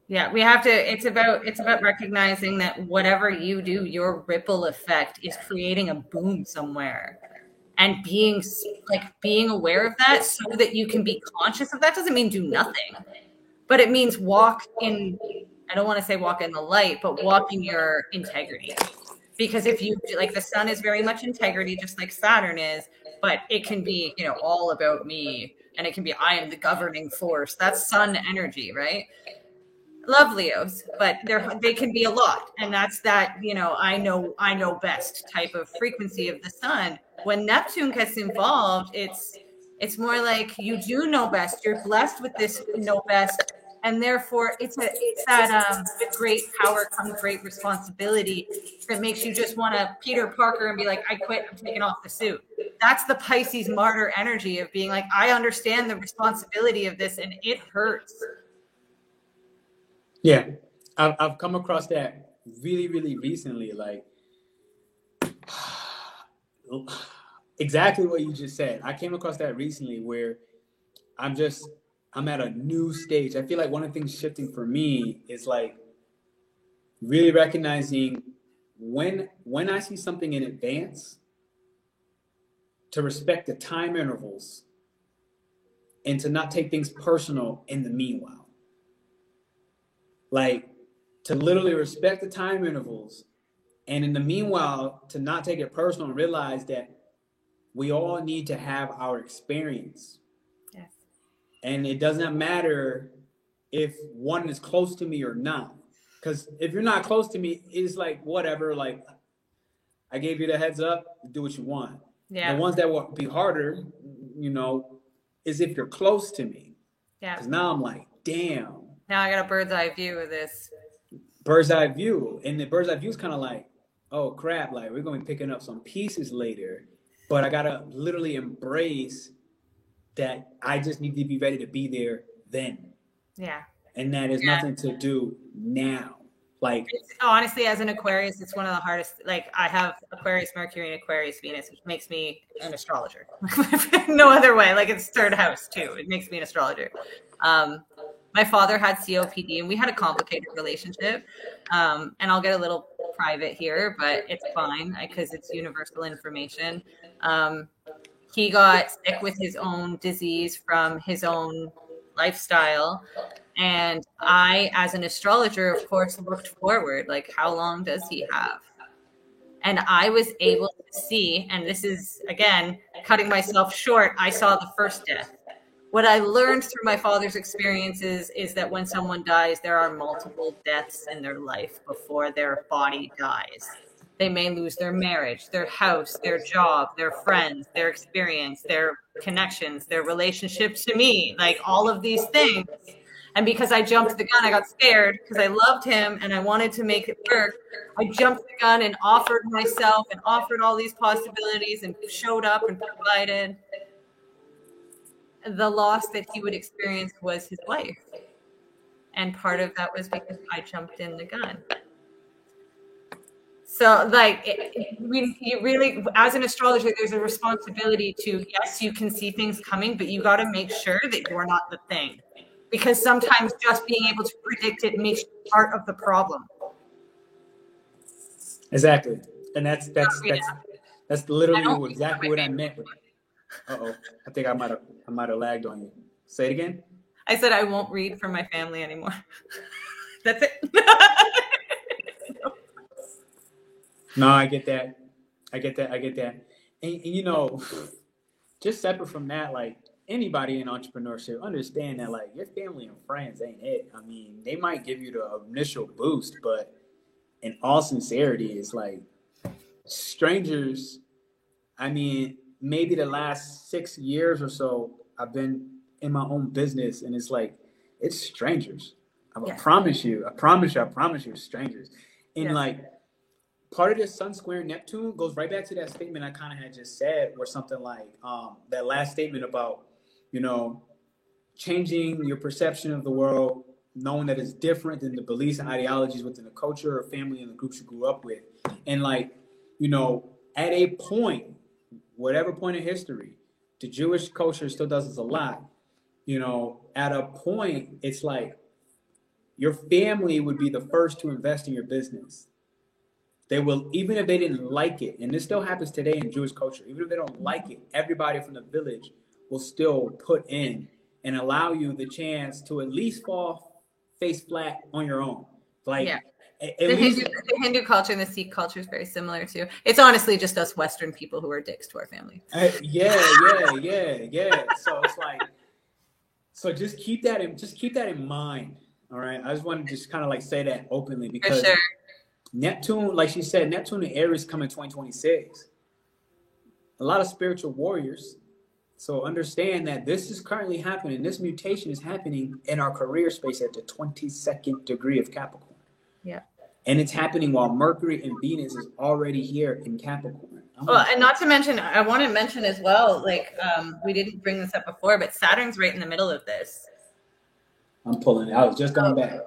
Yeah, we have to. It's about recognizing that whatever you do, your ripple effect is creating a boom somewhere, and being aware of that so that you can be conscious of that. Doesn't mean do nothing, but it means walk in. I don't want to say walk in the light, but walk in your integrity. Because if you like, the sun is very much integrity, just like Saturn is, but it can be, all about me, and it can be I am the governing force. That's sun energy, right? Love Leos, but they can be a lot, and that's that I know best type of frequency of the sun. When Neptune gets involved, it's more like you do know best. You're blessed with this know best. And therefore, it's that with great power comes great responsibility that makes you just want to Peter Parker and be like, I quit, I'm taking off the suit. That's the Pisces martyr energy of being like, I understand the responsibility of this and it hurts. Yeah, I've come across that really, really recently. Like, exactly what you just said. I came across that recently where I'm at a new stage. I feel like one of the things shifting for me is like really recognizing when I see something in advance, to respect the time intervals and to not take things personal in the meanwhile. Like, to literally respect the time intervals and in the meanwhile to not take it personal and realize that we all need to have our experience. And it doesn't matter if one is close to me or not. Because if you're not close to me, it's like, whatever, like, I gave you the heads up, do what you want. Yeah. The ones that will be harder, is if you're close to me. Yeah. Because now I'm like, damn. Now I got a bird's eye view of this. Bird's eye view. And the bird's eye view is kind of like, oh, crap, like, we're going to be picking up some pieces later. But I got to literally embrace that I just need to be ready to be there then. Yeah. And that is nothing to do now. Like, honestly, as an Aquarius, it's one of the hardest. Like, I have Aquarius Mercury and Aquarius Venus, which makes me an astrologer. No other way. Like, it's third house too. It makes me an astrologer. My father had COPD and we had a complicated relationship. And I'll get a little private here, but it's fine because it's universal information. He got sick with his own disease from his own lifestyle. And I, as an astrologer, of course, looked forward, like, how long does he have? And I was able to see, and this is, again, cutting myself short, I saw the first death. What I learned through my father's experiences is that when someone dies, there are multiple deaths in their life before their body dies. They may lose their marriage, their house, their job, their friends, their experience, their connections, their relationship to me, like all of these things. And because I jumped the gun, I got scared because I loved him and I wanted to make it work. I jumped the gun and offered myself and offered all these possibilities and showed up and provided. the loss that he would experience was his wife. And part of that was because I jumped in the gun. So, like, you really, as an astrologer, there's a responsibility to, yes, you can see things coming, but you got to make sure that you're not the thing. Because sometimes just being able to predict it makes you part of the problem. Exactly. And that's literally exactly what I meant. Uh-oh. I think I might have lagged on you. Say it again. I said I won't read for my family anymore. That's it. No, I get that. And you know, just separate from that, like anybody in entrepreneurship, understand that like your family and friends ain't it. I mean, they might give you the initial boost, but in all sincerity, it's like strangers. I mean, maybe the last 6 years or so, I've been in my own business, and it's like it's strangers. I promise you, strangers. And like part of this Sun square Neptune goes right back to that statement I kind of had just said, or something like that last statement about, you know, changing your perception of the world, knowing that it's different than the beliefs and ideologies within the culture or family and the groups you grew up with. And like, you know, at a point, whatever point in history, the Jewish culture still does this a lot. You know, at a point, it's like your family would be the first to invest in your business. They will, even if they didn't like it, and this still happens today in Jewish culture, even if they don't like it, everybody from the village will still put in and allow you the chance to at least fall face flat on your own. Like, the Hindu culture and the Sikh culture is very similar too. It's honestly just us Western people who are dicks to our family. Yeah. So it's like, so just keep that in mind. All right. I just want to just kind of like say that openly because Neptune, like she said, Neptune and Aries come in 2026. A lot of spiritual warriors. So understand that this is currently happening. This mutation is happening in our career space at the 22nd degree of Capricorn. Yeah. And it's happening while Mercury and Venus is already here in Capricorn. Well, and not to mention, I want to mention as well, like we didn't bring this up before, but Saturn's right in the middle of this. I'm pulling it. I was just going back.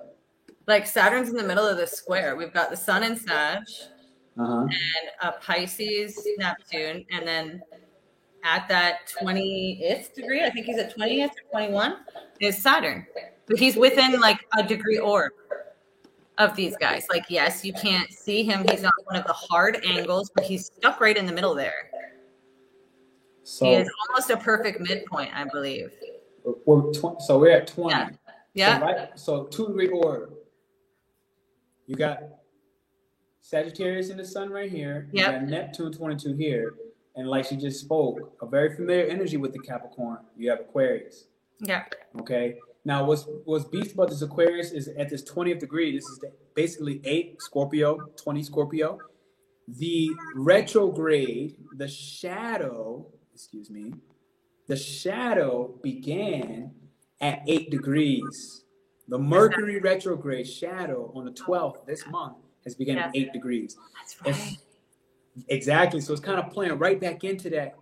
Like Saturn's in the middle of this square. We've got the Sun in Sag, and a Pisces Neptune, and then at that 20th degree, I think he's at 20th or 21, is Saturn. But he's within like a degree orb of these guys. Like, yes, you can't see him. He's not one of the hard angles, but he's stuck right in the middle there. So he is almost a perfect midpoint, I believe. So we're at 20. Yeah. So 2 degree orb. You got Sagittarius in the Sun right here. You got Neptune 22 here. And like she just spoke, a very familiar energy with the Capricorn. You have Aquarius. Yeah. Okay. Now, what's beast about this Aquarius is at this 20th degree, this is basically 8 Scorpio, 20 Scorpio. The retrograde, the shadow began at 8 degrees. The Mercury retrograde shadow on the 12th this month has begun at 8 degrees. That's right. Exactly. So it's kind of playing right back into that,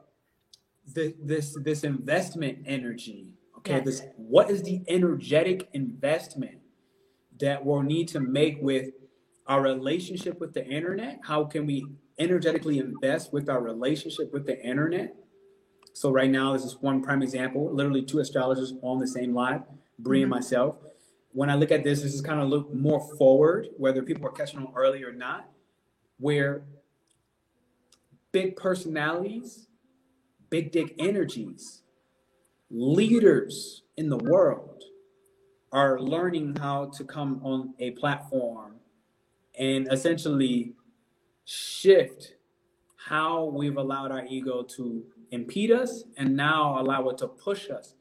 this investment energy. Okay, what is the energetic investment that we'll need to make with our relationship with the internet? How can we energetically invest with our relationship with the internet? So right now, this is one prime example, literally 2 astrologers on the same live, Bree and myself. When I look at this is kind of look more forward, whether people are catching on early or not, where big personalities, big dick energies, leaders in the world are learning how to come on a platform and essentially shift how we've allowed our ego to impede us and now allow it to push us.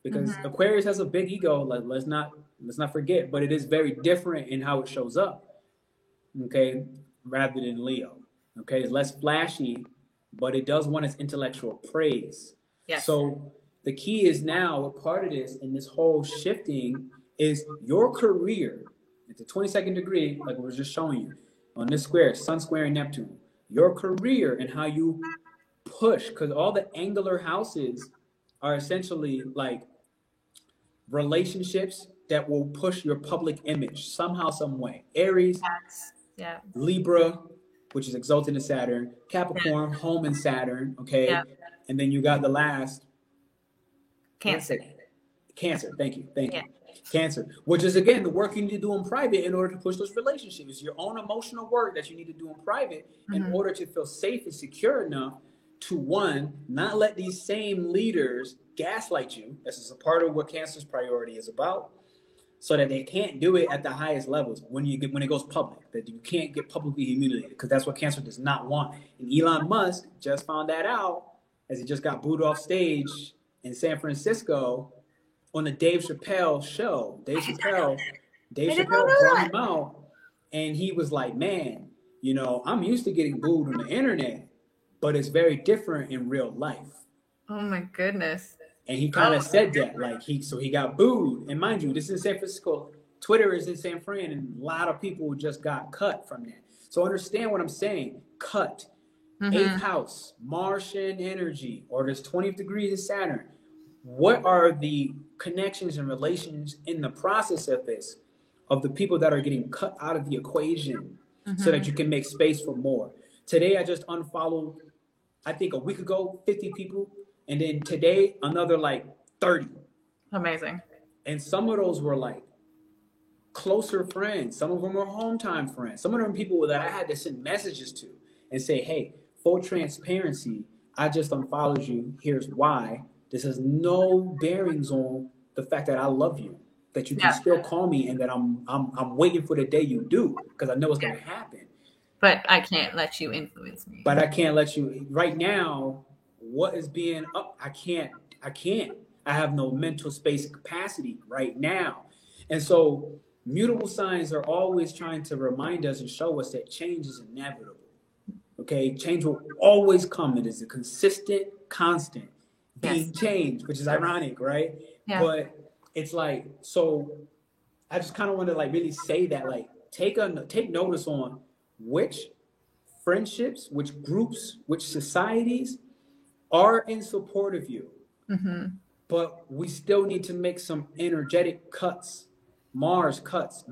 Because Aquarius has a big ego, let's not forget, but it is very different in how it shows up, okay, rather than Leo. Okay, it's less flashy, but it does want its intellectual praise. Yes. So the key is now, a part of this and this whole shifting is your career at the 22nd degree, like we were just showing you, on this square, Sun square and Neptune. Your career and how you push, because all the angular houses are essentially like relationships that will push your public image somehow, some way. Aries, yeah, Libra, which is exalted in Saturn, Capricorn, home in Saturn, okay? Yeah. And then you got the last Cancer. Cancer. Thank you. Yeah. Cancer, which is again the work you need to do in private in order to push those relationships. Your own emotional work that you need to do in private in order to feel safe and secure enough to, one, not let these same leaders gaslight you. This is a part of what Cancer's priority is about, so that they can't do it at the highest levels when it goes public, that you can't get publicly humiliated, because that's what Cancer does not want. And Elon Musk just found that out as he just got booed off stage in San Francisco on the Dave Chappelle show. Dave Chappelle brought him out, and he was like, man, I'm used to getting booed on the internet, but it's very different in real life. Oh my goodness. And he kind of said that, like, he got booed. And mind you, this is in San Francisco. Twitter is in San Fran, and a lot of people just got cut from that. So understand what I'm saying. Cut. Eighth house, Martian energy, or there's 20th degrees of Saturn. What are the connections and relations in the process of this, of the people that are getting cut out of the equation so that you can make space for more? Today, I just unfollowed, I think a week ago, 50 people. And then today, another like 30. Amazing. And some of those were like closer friends. Some of them were hometown friends. Some of them people that I had to send messages to and say, hey, full transparency, I just unfollowed you. Here's why. This has no bearings on the fact that I love you, that you can still call me, and that I'm waiting for the day you do, because I know it's going to happen. But I can't let you influence me. But I can't let you right now. What is being up? I can't. I have no mental space capacity right now. And so mutable signs are always trying to remind us and show us that change is inevitable. Okay, change will always come. It is a consistent, constant being changed, which is ironic, right? Yeah. But it's like, so I just kind of want to like really say that, like, take notice on which friendships, which groups, which societies are in support of you. But we still need to make some energetic cuts. Mars cuts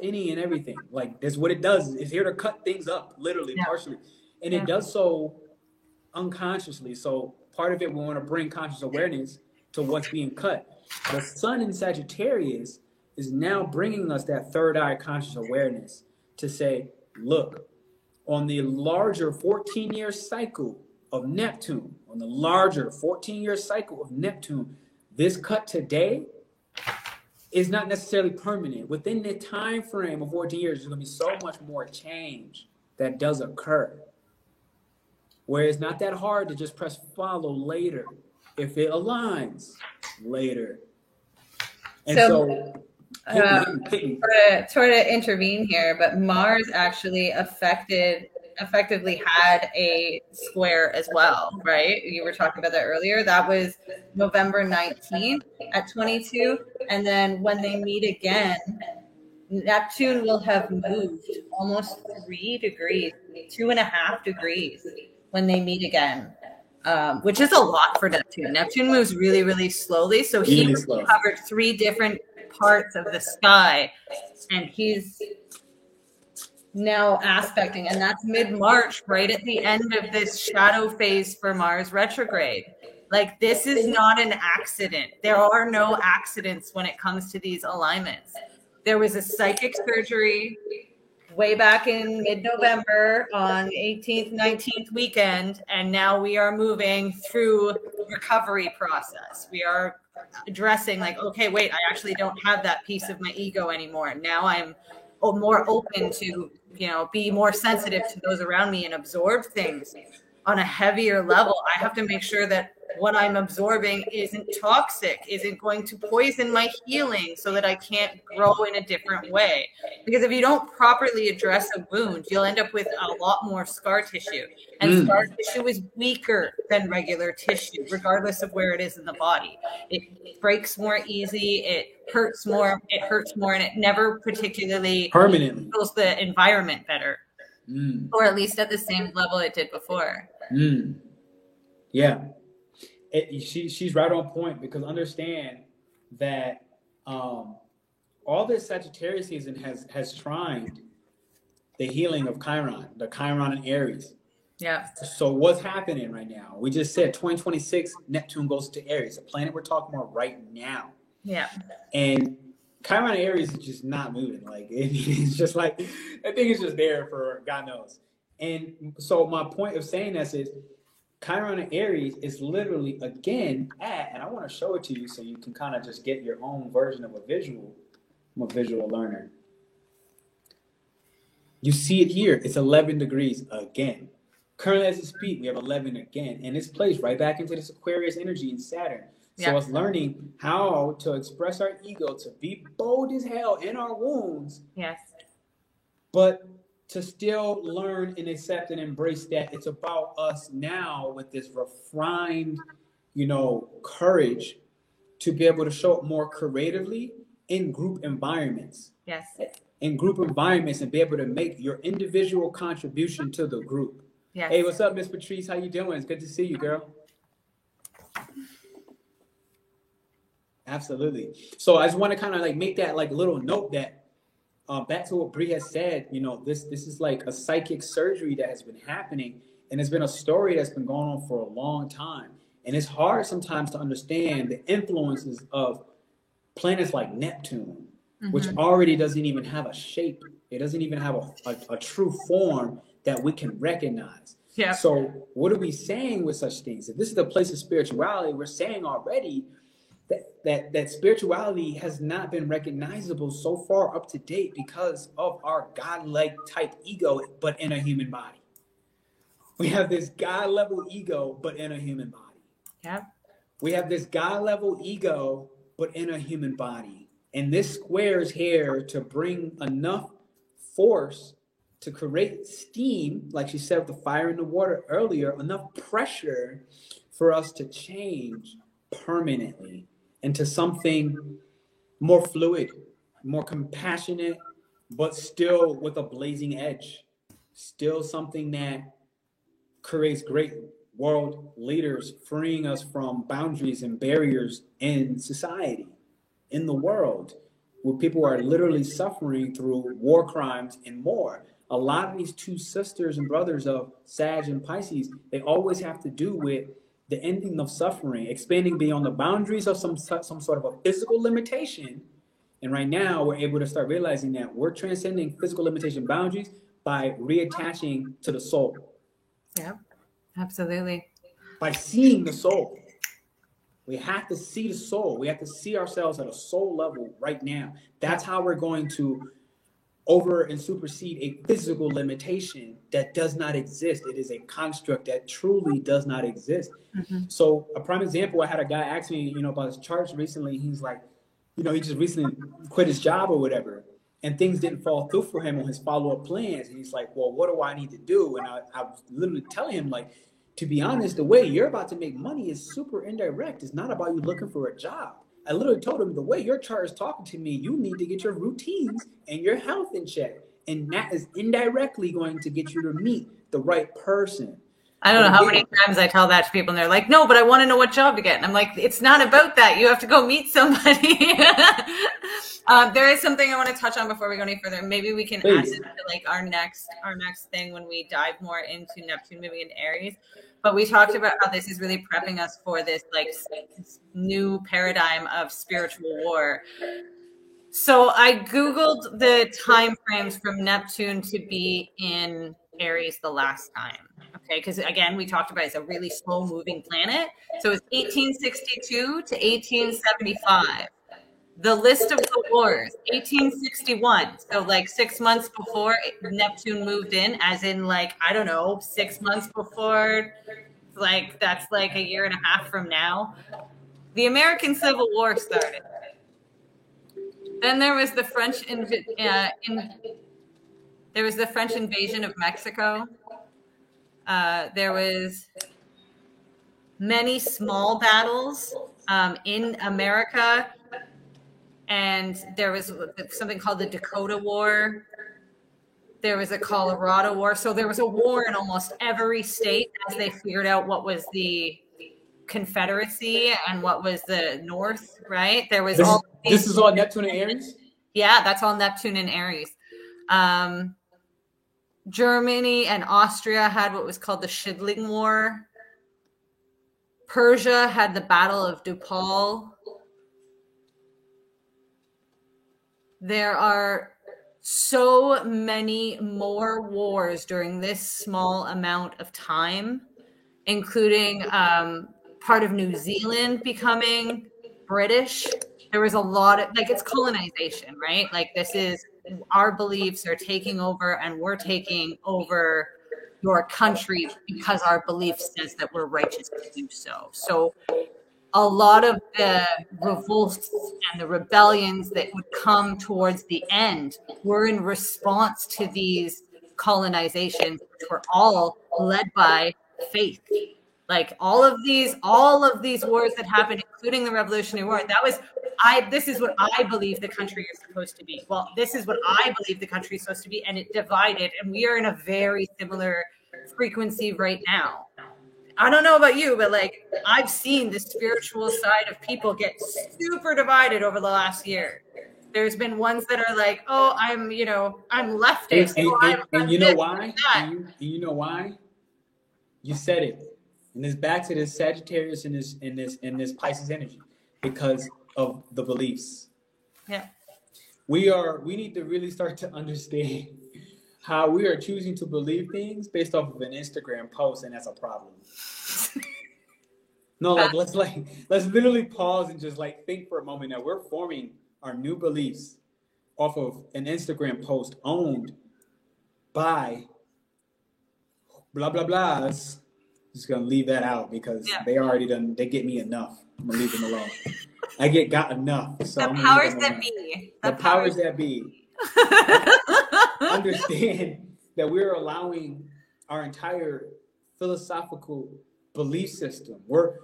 any and everything. Like, that's what it does. It's here to cut things up, literally, partially. And it does so unconsciously. So part of it, we want to bring conscious awareness to what's being cut. The sun in Sagittarius is now bringing us that third eye conscious awareness to say, look, on the larger 14-year cycle of Neptune, this cut today is not necessarily permanent. Within the time frame of 14 years, there's going to be so much more change that does occur. Where it's not that hard to just press follow later if it aligns later. And so sort of intervene here, but Mars actually effectively had a square as well, right? You were talking about that earlier. That was November 19th at 22. And then when they meet again, Neptune will have moved almost 3 degrees, 2.5 degrees when they meet again, which is a lot for Neptune. Neptune moves really, really slowly. So he covered 3 different parts of the sky, and he's now aspecting, and that's mid-March, right at the end of this shadow phase for Mars retrograde. Like, this is not an accident. There are no accidents when it comes to these alignments. There was a psychic surgery way back in mid-November on the 18th, 19th weekend, and now we are moving through recovery process. We are addressing, like, okay, wait, I actually don't have that piece of my ego anymore. Now I'm more open to, be more sensitive to those around me and absorb things on a heavier level. I have to make sure that what I'm absorbing isn't toxic, isn't going to poison my healing, so that I can't grow in a different way. Because if you don't properly address a wound, you'll end up with a lot more scar tissue. And scar tissue is weaker than regular tissue, regardless of where it is in the body. It breaks more easy, it hurts more, and it never particularly permanently feels the environment better. Or at least at the same level it did before. Yeah. She's right on point, because understand that all this Sagittarius season has trined the healing of Chiron, the Chiron and Aries. Yeah. So what's happening right now? We just said 2026, Neptune goes to Aries, the planet we're talking about right now. Yeah. And Chiron and Aries is just not moving. Like, it's just like, I think it's just there for God knows. And so my point of saying this is Chiron and Aries is literally, again, and I want to show it to you so you can kind of just get your own version of a visual. I'm a visual learner. You see it here. It's 11 degrees again. Currently, as we speak, we have 11 again. And it's placed right back into this Aquarius energy in Saturn. So it's learning how to express our ego, to be bold as hell in our wounds. Yes. But to still learn and accept and embrace that it's about us now with this refined, courage to be able to show up more creatively in group environments. Yes. In group environments, and be able to make your individual contribution to the group. Yes. Hey, what's up, Miss Patrice? How you doing? It's good to see you, girl. Absolutely. So I just want to kind of like make that like little note that back to what Bree has said, this is like a psychic surgery that has been happening, and it's been a story that's been going on for a long time. And it's hard sometimes to understand the influences of planets like Neptune, which already doesn't even have a shape. It doesn't even have a true form that we can recognize. Yeah. So what are we saying with such things? If this is the place of spirituality, we're saying already that spirituality has not been recognizable so far up to date because of our God-like type ego, but in a human body. We have this God-level ego, but in a human body. Yeah. We have this God-level ego, but in a human body. And this square is here to bring enough force to create steam, like she said, with the fire in the water earlier, enough pressure for us to change permanently into something more fluid, more compassionate, but still with a blazing edge. Still something that creates great world leaders, freeing us from boundaries and barriers in society, in the world, where people are literally suffering through war crimes and more. A lot of these two sisters and brothers of Sag and Pisces, they always have to do with the ending of suffering, expanding beyond the boundaries of some sort of a physical limitation. And right now, we're able to start realizing that we're transcending physical limitation boundaries by reattaching to the soul. Yeah, absolutely. By seeing the soul. We have to see the soul. We have to see ourselves at a soul level right now. That's how we're going to over and supersede a physical limitation that does not exist. It is a construct that truly does not exist. So a prime example, I had a guy ask me, about his charts recently. He's like, he just recently quit his job or whatever, and things didn't fall through for him on his follow-up plans. And he's like, well, what do I need to do? And I was literally telling him, like, to be honest, the way you're about to make money is super indirect. It's not about you looking for a job. I literally told him, the way your chart is talking to me, you need to get your routines and your health in check. And that is indirectly going to get you to meet the right person. I don't know how many times I tell that to people, and they're like, no, but I want to know what job to get. And I'm like, it's not about that. You have to go meet somebody. There is something I want to touch on before we go any further. Maybe we can add it to like our next thing when we dive more into Neptune moving into Aries. But we talked about how this is really prepping us for this like new paradigm of spiritual war. So I Googled the time frames from Neptune to be in Aries the last time. Okay, because again, we talked about it's a really slow moving planet. So it's 1862 to 1875. The list of the wars, 1861. So like 6 months before Neptune moved in, as in like, I don't know, 6 months before, like that's like a year and a half from now. The American Civil War started. Then there was the French invasion of Mexico. There was many small battles in America. And there was something called the Dakota War. There was a Colorado War. So there was a war in almost every state as they figured out what was the Confederacy and what was the North, right? There was this is all Neptune and Aries? Yeah, that's all Neptune and Aries. Germany and Austria had what was called the Schilling War. Persia had the Battle of Dupal. There are so many more wars during this small amount of time, including part of New Zealand becoming British. There was a lot of, like, it's colonization, right? Like, this is, our beliefs are taking over, and we're taking over your country because our belief says that we're righteous to do so. So a lot of the revolts and the rebellions that would come towards the end were in response to these colonizations, which were all led by faith. Like all of these wars that happened, including the Revolutionary War, this is what I believe the country is supposed to be. Well, this is what I believe the country is supposed to be, and it divided, and we are in a very similar frequency right now. I don't know about you, but like, I've seen the spiritual side of people get super divided over the last year. There's been ones that are like, oh, I'm leftist. And you know why? And you know why? You said it. And it's back to this Sagittarius and this Pisces energy, because of the beliefs. Yeah. We need to really start to understand how we are choosing to believe things based off of an Instagram post, and that's a problem. No, let's literally pause and just think for a moment that we're forming our new beliefs off of an Instagram post owned by blah blah blahs. Just gonna leave that out because they get me enough. I'm gonna leave them alone. I got enough. So the powers that be. The powers that be. Understand that we're allowing our entire philosophical belief system, where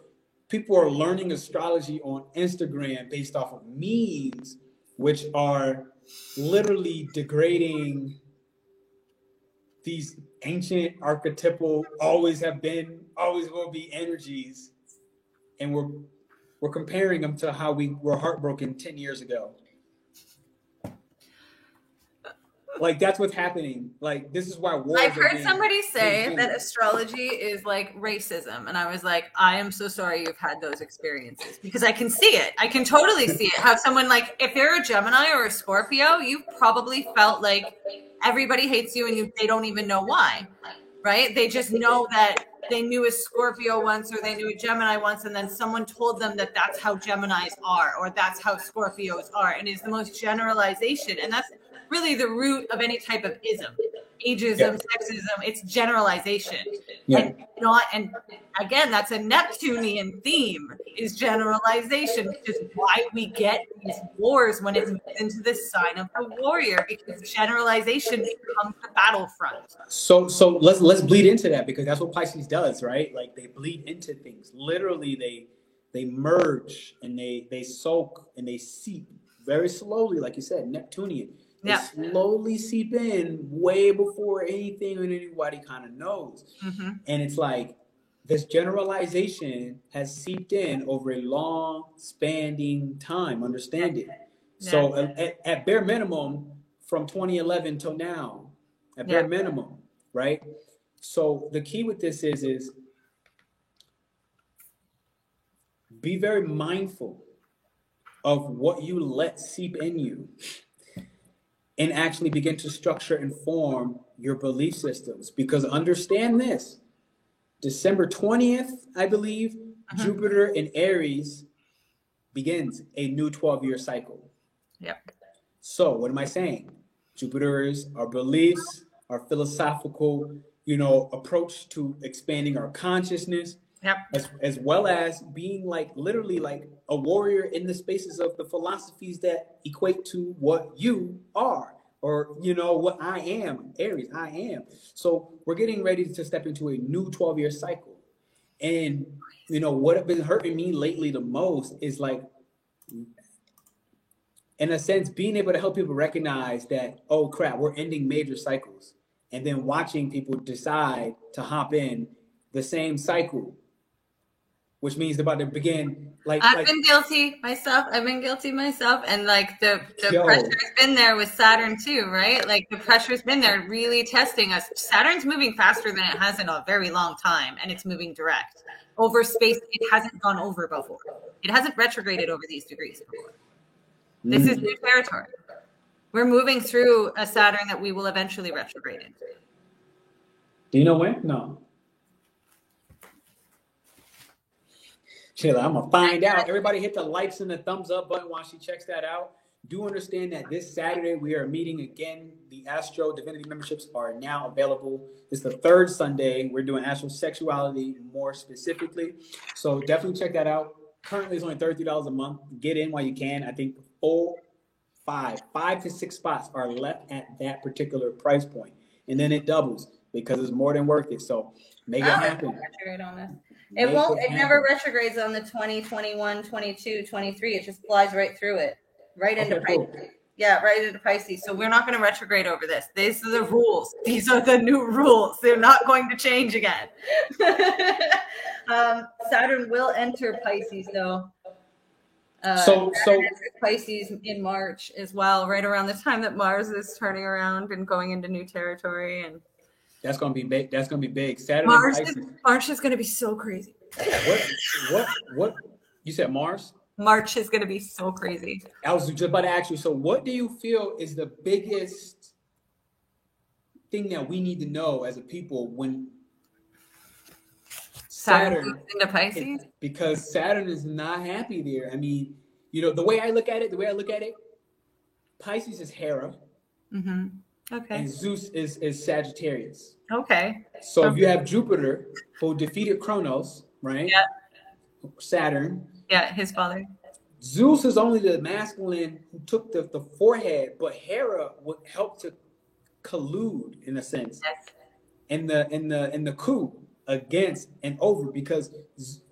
people are learning astrology on Instagram based off of memes, which are literally degrading these ancient, archetypal, always have been, always will be energies, and we're comparing them to how we were heartbroken 10 years ago. Like, that's what's happening. Like, this is why wars I've heard somebody say that astrology is like racism. And I was like, I am so sorry you've had those experiences, because I can see it. I can totally see it. How someone, like, if you're a Gemini or a Scorpio, you've probably felt like everybody hates you and they don't even know why, right? They just know that they knew a Scorpio once, or they knew a Gemini once, and then someone told them that that's how Geminis are, or that's how Scorpios are. And it's the most generalization. And that's really the root of any type of ism, ageism, sexism. It's generalization. And again, that's a Neptunian theme, is generalization, which is why we get these wars when it moves into the sign of the warrior, because generalization becomes the battlefront. So let's bleed into that, because that's what Pisces does, right? Like, they bleed into things. Literally, they merge and they soak and they seep very slowly, like you said, Neptunian. They slowly seep in way before anything and anybody kind of knows. Mm-hmm. And it's like this generalization has seeped in over a long spanning time. Understand it. Yeah. So at bare minimum, from 2011 till now, at bare minimum, right? So the key with this is be very mindful of what you let seep in you, and actually begin to structure and form your belief systems. Because understand this, December 20th, I believe, Jupiter in Aries begins a new 12-year cycle. Yep. So what am I saying? Jupiter is our beliefs, our philosophical, approach to expanding our consciousness. Yep. As well as being literally a warrior in the spaces of the philosophies that equate to what you are, or what I am, Aries, I am. So we're getting ready to step into a new 12-year cycle. And what has been hurting me lately the most is, in a sense, being able to help people recognize that, oh crap, we're ending major cycles, and then watching people decide to hop in the same cycle which means they're about to begin I've been guilty myself. And like the Yo. pressure's been there with Saturn too, right? Like the pressure's been there really testing us. Saturn's moving faster than it has in a very long time, and it's moving direct over space it hasn't gone over before. It hasn't retrograded over these degrees before. This is new territory. We're moving through a Saturn that we will eventually retrograde into. Do you know when? No. Sheila, I'm gonna find out. Everybody hit the likes and the thumbs up button while she checks that out. Do understand that this Saturday we are meeting again. The Astro Divinity memberships are now available. It's the third Sunday. We're doing astrosexuality more specifically. So definitely check that out. Currently it's only $33 a month. Get in while you can. I think five to six spots are left at that particular price point. And then it doubles because it's more than worth it. So make it happen. It never retrogrades on the 20, 21, 22, 23. It just flies right through it, right into Pisces. Cool. Yeah, right into Pisces. So we're not going to retrograde over this. These are the rules. These are the new rules. They're not going to change again. Saturn will enter Pisces, though. So Pisces in March as well, right around the time that Mars is turning around and going into new territory. And that's gonna be big. That's gonna be big. Saturday. March is gonna be so crazy. What? You said Mars? March is gonna be so crazy. I was just about to ask you. So, what do you feel is the biggest thing that we need to know as a people when Saturn goes into Pisces? Because Saturn is not happy there. I mean, the way I look at it, Pisces is Hera. Mm-hmm. Okay. And Zeus is Sagittarius. Okay. So if you have Jupiter, who defeated Kronos, right? Yeah. Saturn. Yeah, his father. Zeus is only the masculine who took the forehead, but Hera would help to collude in a sense. Yes. In the coup against and over, because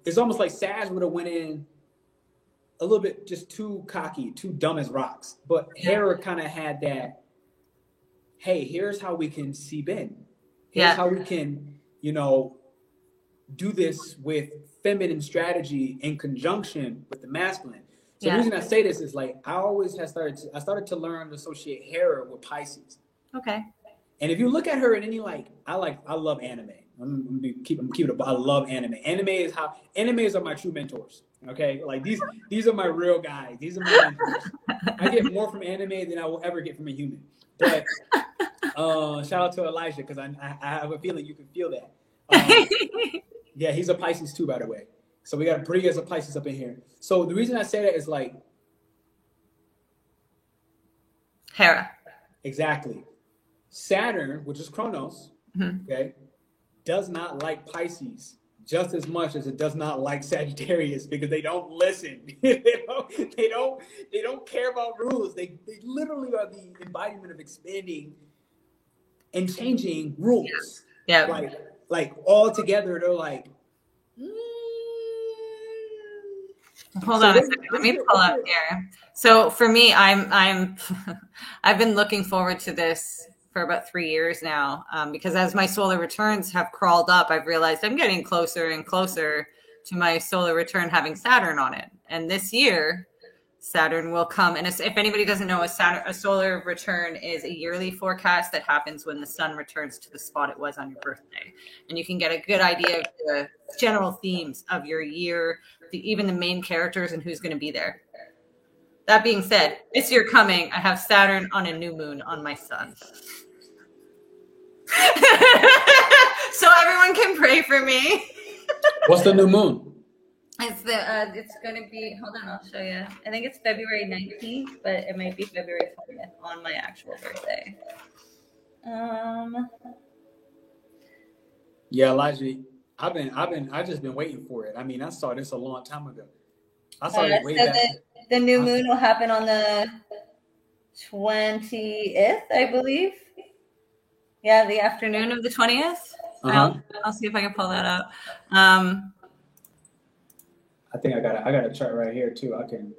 it's almost like Sag would have went in a little bit just too cocky, too dumb as rocks. But Hera kind of had that. Hey, here's how we can seep in. Here's how we can, do this with feminine strategy in conjunction with the masculine. So the reason I say this is like I started to learn to associate Hera with Pisces. Okay. And if you look at her and then you I love anime. I'm keeping it. I love anime. Animes are my true mentors. Okay, like these are my real guys. These are my mentors. I get more from anime than I will ever get from a human. But shout out to Elijah, because I have a feeling you can feel that. Yeah, he's a Pisces too, by the way. So we got pretty good as a Pisces up in here. So the reason I say that is like Hera. Exactly. Saturn, which is Kronos, okay, does not like Pisces just as much as it does not like Sagittarius, because they don't listen. they don't care about rules. They literally are the embodiment of expanding and changing rules. Yeah. Like all together, they're like. Hold on a second. Let me pull up here. So for me, I've been looking forward to this for about 3 years now, because as my solar returns have crawled up, I've realized I'm getting closer and closer to my solar return having Saturn on it. And this year, Saturn will come. And if anybody doesn't know, a solar return is a yearly forecast that happens when the sun returns to the spot it was on your birthday. And you can get a good idea of the general themes of your year, even the main characters and who's going to be there. That being said, this year coming, I have Saturn on a new moon on my sun. So everyone can pray for me. What's the new moon? It's going to be, hold on, I'll show you. I think it's February 19th, but it might be February 20th on my actual birthday. Yeah, Elijah, I've just been waiting for it. I mean, I saw this a long time ago. I saw it way back. The new moon will happen on the 20th, I believe. Yeah, the afternoon of the 20th. I'll see if I can pull that up. I think I got a chart right here too. I can.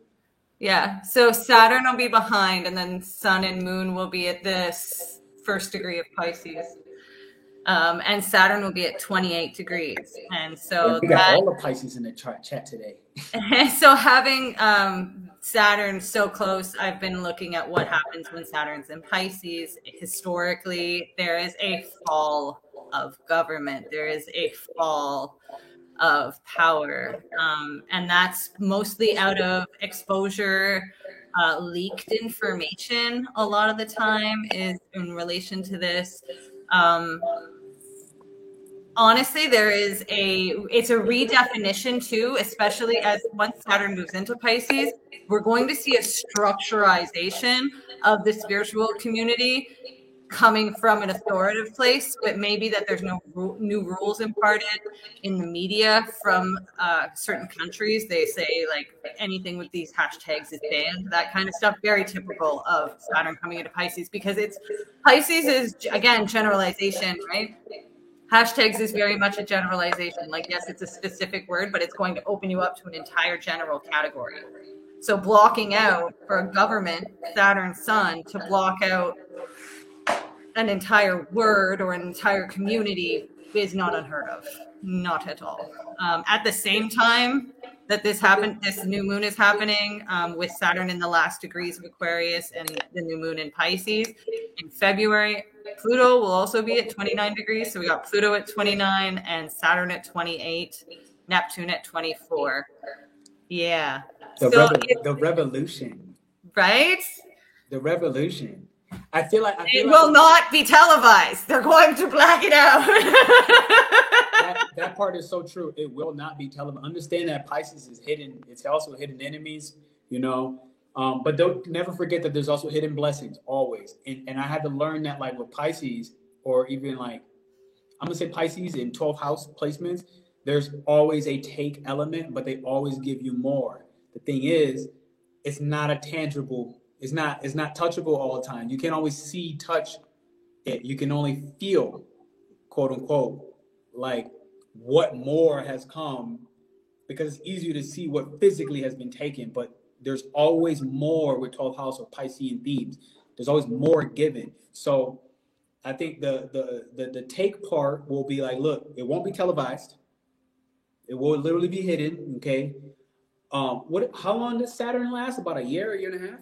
Yeah. So Saturn will be behind, and then Sun and Moon will be at this first degree of Pisces. And Saturn will be at 28 degrees. And so we got all the Pisces in the chat today. So having Saturn so close, I've been looking at what happens when Saturn's in Pisces. Historically, there is a fall of government. There is a fall of power. And that's mostly out of exposure, leaked information a lot of the time is in relation to this. Honestly, it's a redefinition too, especially as once Saturn moves into Pisces, we're going to see a structuralization of the spiritual community coming from an authoritative place. But maybe that there's no new rules imparted in the media from certain countries. They say like anything with these hashtags is banned, that kind of stuff. Very typical of Saturn coming into Pisces, because Pisces is, again, generalization, right? Hashtags is very much a generalization. Like, yes, it's a specific word, but it's going to open you up to an entire general category. So blocking out for a government, Saturn Sun, to block out an entire word or an entire community is not unheard of. Not at all. At the same time that this happened, this new moon is happening with Saturn in the last degrees of Aquarius and the new moon in Pisces. In February, Pluto will also be at 29 degrees. So we got Pluto at 29 and Saturn at 28, Neptune at 24. Yeah. The revolution. Right? The revolution. I feel like it will not be televised. They're going to black it out. that part is so true. It will not be televised. Understand that Pisces is hidden. It's also hidden enemies, you know. But don't never forget that there's also hidden blessings always. And I had to learn that, like with Pisces, or even like I'm gonna say Pisces in 12th house placements, there's always a take element, but they always give you more. The thing is, it's not a tangible. It's not touchable all the time. You can't always see, touch it. You can only feel, quote unquote, like what more has come, because it's easier to see what physically has been taken. But there's always more with 12th house or Piscean themes. There's always more given. So I think the take part will be like, look, it won't be televised. It will literally be hidden. Okay. How long does Saturn last? About a year and a half?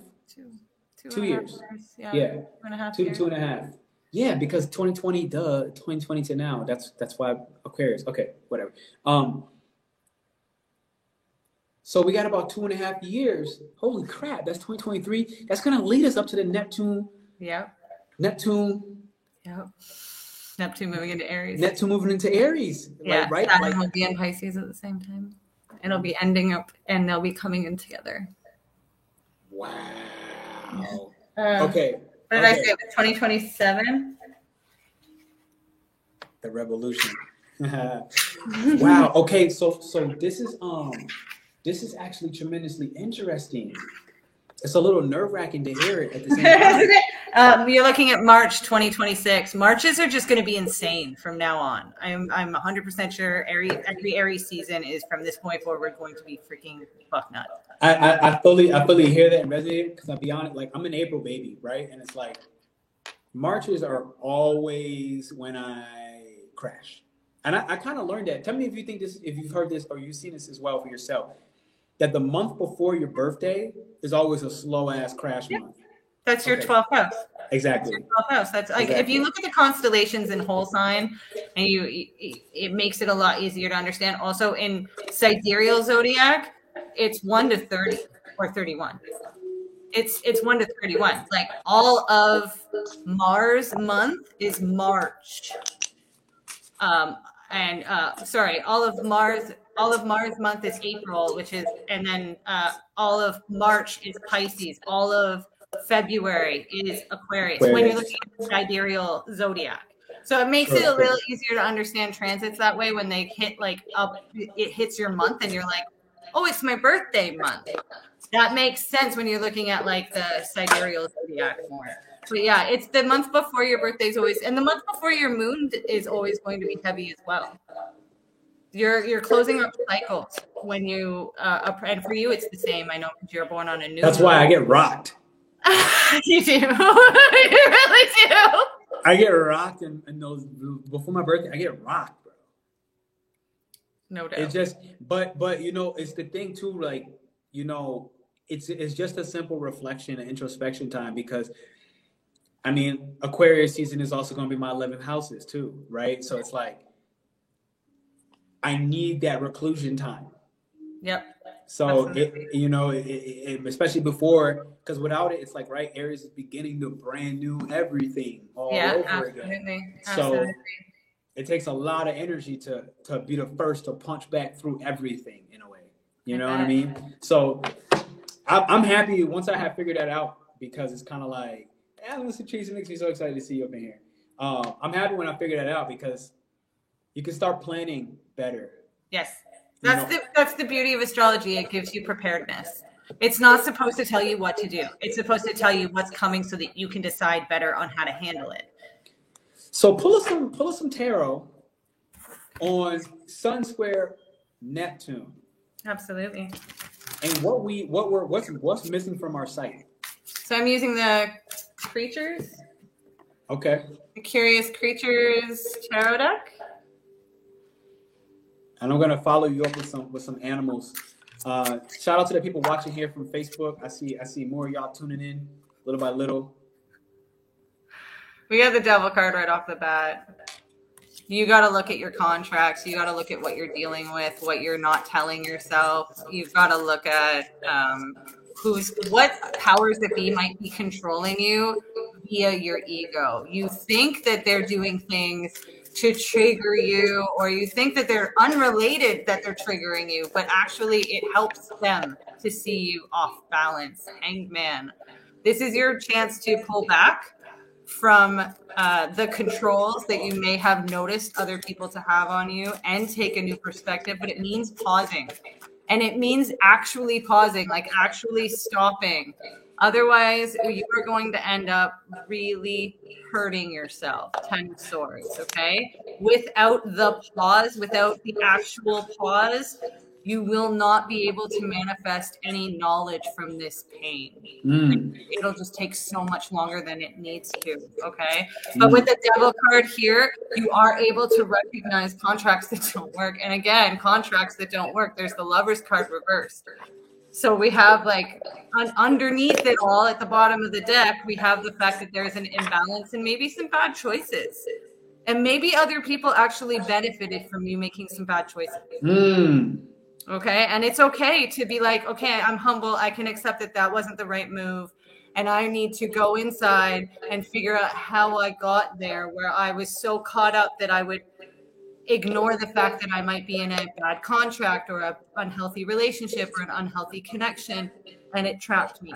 2 years. Yeah. 2.5 years. 2.5. Yeah, because 2020 to now. That's why Aquarius. Okay, whatever. So we got about 2.5 years. Holy crap, that's 2023. That's gonna lead us up to the Neptune. Yeah. Neptune. Yeah. Neptune moving into Aries. Neptune moving into Aries. Yeah, right? Saturn will be in Pisces at the same time. It'll be ending up and they'll be coming in together. Wow. Okay. What did I say? 2027? The revolution. Wow. Okay. So this is actually tremendously interesting. It's a little nerve-wracking to hear it at the same time. You're looking at March 2026. Marches are just going to be insane from now on. I'm 100% sure every Aries season is from this point forward going to be freaking fuck nuts. I fully hear that and resonate, because I'll be honest, like I'm an April baby, right? And it's like Marches are always when I crash. And I kind of learned that. Tell me if you think this, if you've heard this or you've seen this as well for yourself, that the month before your birthday is always a slow ass crash month. That's your 12th house. Exactly. That's your 12th house. That's like if you look at the constellations in whole sign, and it makes it a lot easier to understand. Also in sidereal zodiac, it's 1 to 30 or 31. It's 1 to 31. Like all of Mars month is March. All of Mars month is April, and then all of March is Pisces. All of February is Aquarius. When you're looking at the sidereal zodiac. So it makes it a little easier to understand transits that way. When they hit it hits your month and you're like, oh, it's my birthday month. That makes sense when you're looking at like the sidereal zodiac more. But yeah, it's the month before your birthday is always, and the month before your moon is always going to be heavy as well. You're closing up cycles when you, and for you it's the same. I know because you're born on a new. That's why I get rocked. You do. You really do. I get rocked in those before my birthday. I get rocked, bro. No doubt. It's just, but you know, it's the thing too. Like, you know, it's just a simple reflection and introspection time because, I mean, Aquarius season is also going to be my 11th houses too, right? So it's like I need that reclusion time. Yep. So you know, especially before, because without it, it's like right, Aries is beginning to brand new everything all over again. So it takes a lot of energy to be the first to punch back through everything in a way. You know what I mean? So I'm happy once I have figured that out because it's kind of like, listen, Trees, it makes me so excited to see you up in here. I'm happy when I figured that out because you can start planning better. Yes. That's the beauty of astrology. It gives you preparedness. It's not supposed to tell you what to do. It's supposed to tell you what's coming so that you can decide better on how to handle it. So pull us some tarot on Sun Square Neptune. Absolutely. And what's missing from our site? So I'm using the creatures. Okay. The Curious Creatures tarot deck. And I'm gonna follow you up with some animals. Shout out to the people watching here from Facebook. I see more of y'all tuning in little by little. We got the Devil card right off the bat. You got to look at your contracts. You got to look at what you're dealing with, what you're not telling yourself. You've got to look at what powers that be might be controlling you via your ego. You think that they're doing things to trigger you, or you think that they're unrelated that they're triggering you, but actually it helps them to see you off balance. Hanged Man. This is your chance to pull back from the controls that you may have noticed other people to have on you and take a new perspective, but it means pausing. And it means actually pausing, like actually stopping. Otherwise, you are going to end up really hurting yourself. 10 of Swords, okay? Without the pause, without the actual pause, you will not be able to manifest any knowledge from this pain. It'll just take so much longer than it needs to, okay? But with the Devil card here, you are able to recognize contracts that don't work. And again, contracts that don't work, there's the Lover's card reversed. So we have like underneath it all at the bottom of the deck, we have the fact that there's an imbalance and maybe some bad choices. And maybe other people actually benefited from you making some bad choices. Okay. And it's okay to be like, okay, I'm humble. I can accept that that wasn't the right move. And I need to go inside and figure out how I got there, where I was so caught up that I would ignore the fact that I might be in a bad contract or an unhealthy relationship or an unhealthy connection, and it trapped me.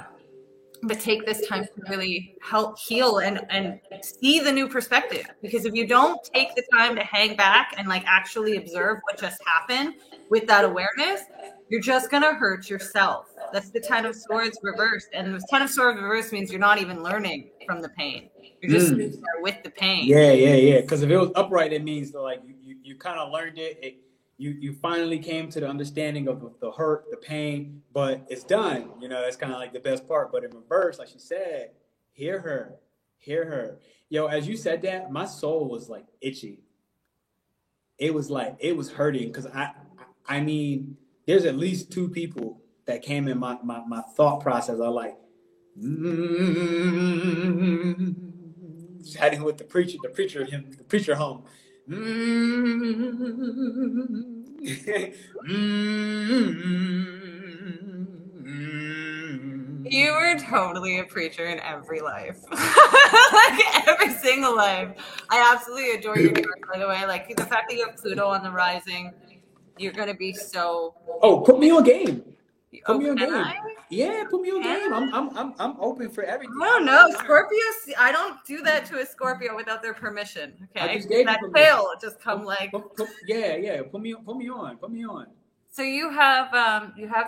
But take this time to really help heal and see the new perspective. Because if you don't take the time to hang back and like actually observe what just happened with that awareness, you're just going to hurt yourself. That's the 10 of Swords reversed. And the 10 of Swords reversed means you're not even learning from the pain. You're just there with the pain. Yeah. Because if it was upright, it means that like you kind of learned it. You finally came to the understanding of the hurt, the pain, but it's done. You know, that's kind of like the best part. But in reverse, like she said, hear her. Yo, as you said that, my soul was like itchy. It was hurting because I mean, there's at least two people that came in my thought process. I like, chatting with the preacher home. You were totally a preacher in every life. Like every single life. I absolutely adore your chart, by the way. Like the fact that you have Pluto on the rising, you're gonna be so. Oh, put me on game. Put me on game. I? Yeah, put me on game. I'm open for everything. No, Scorpios. I don't do that to a Scorpio without their permission. Okay, I just gave that you tail just come like. Yeah. Put me on. So you have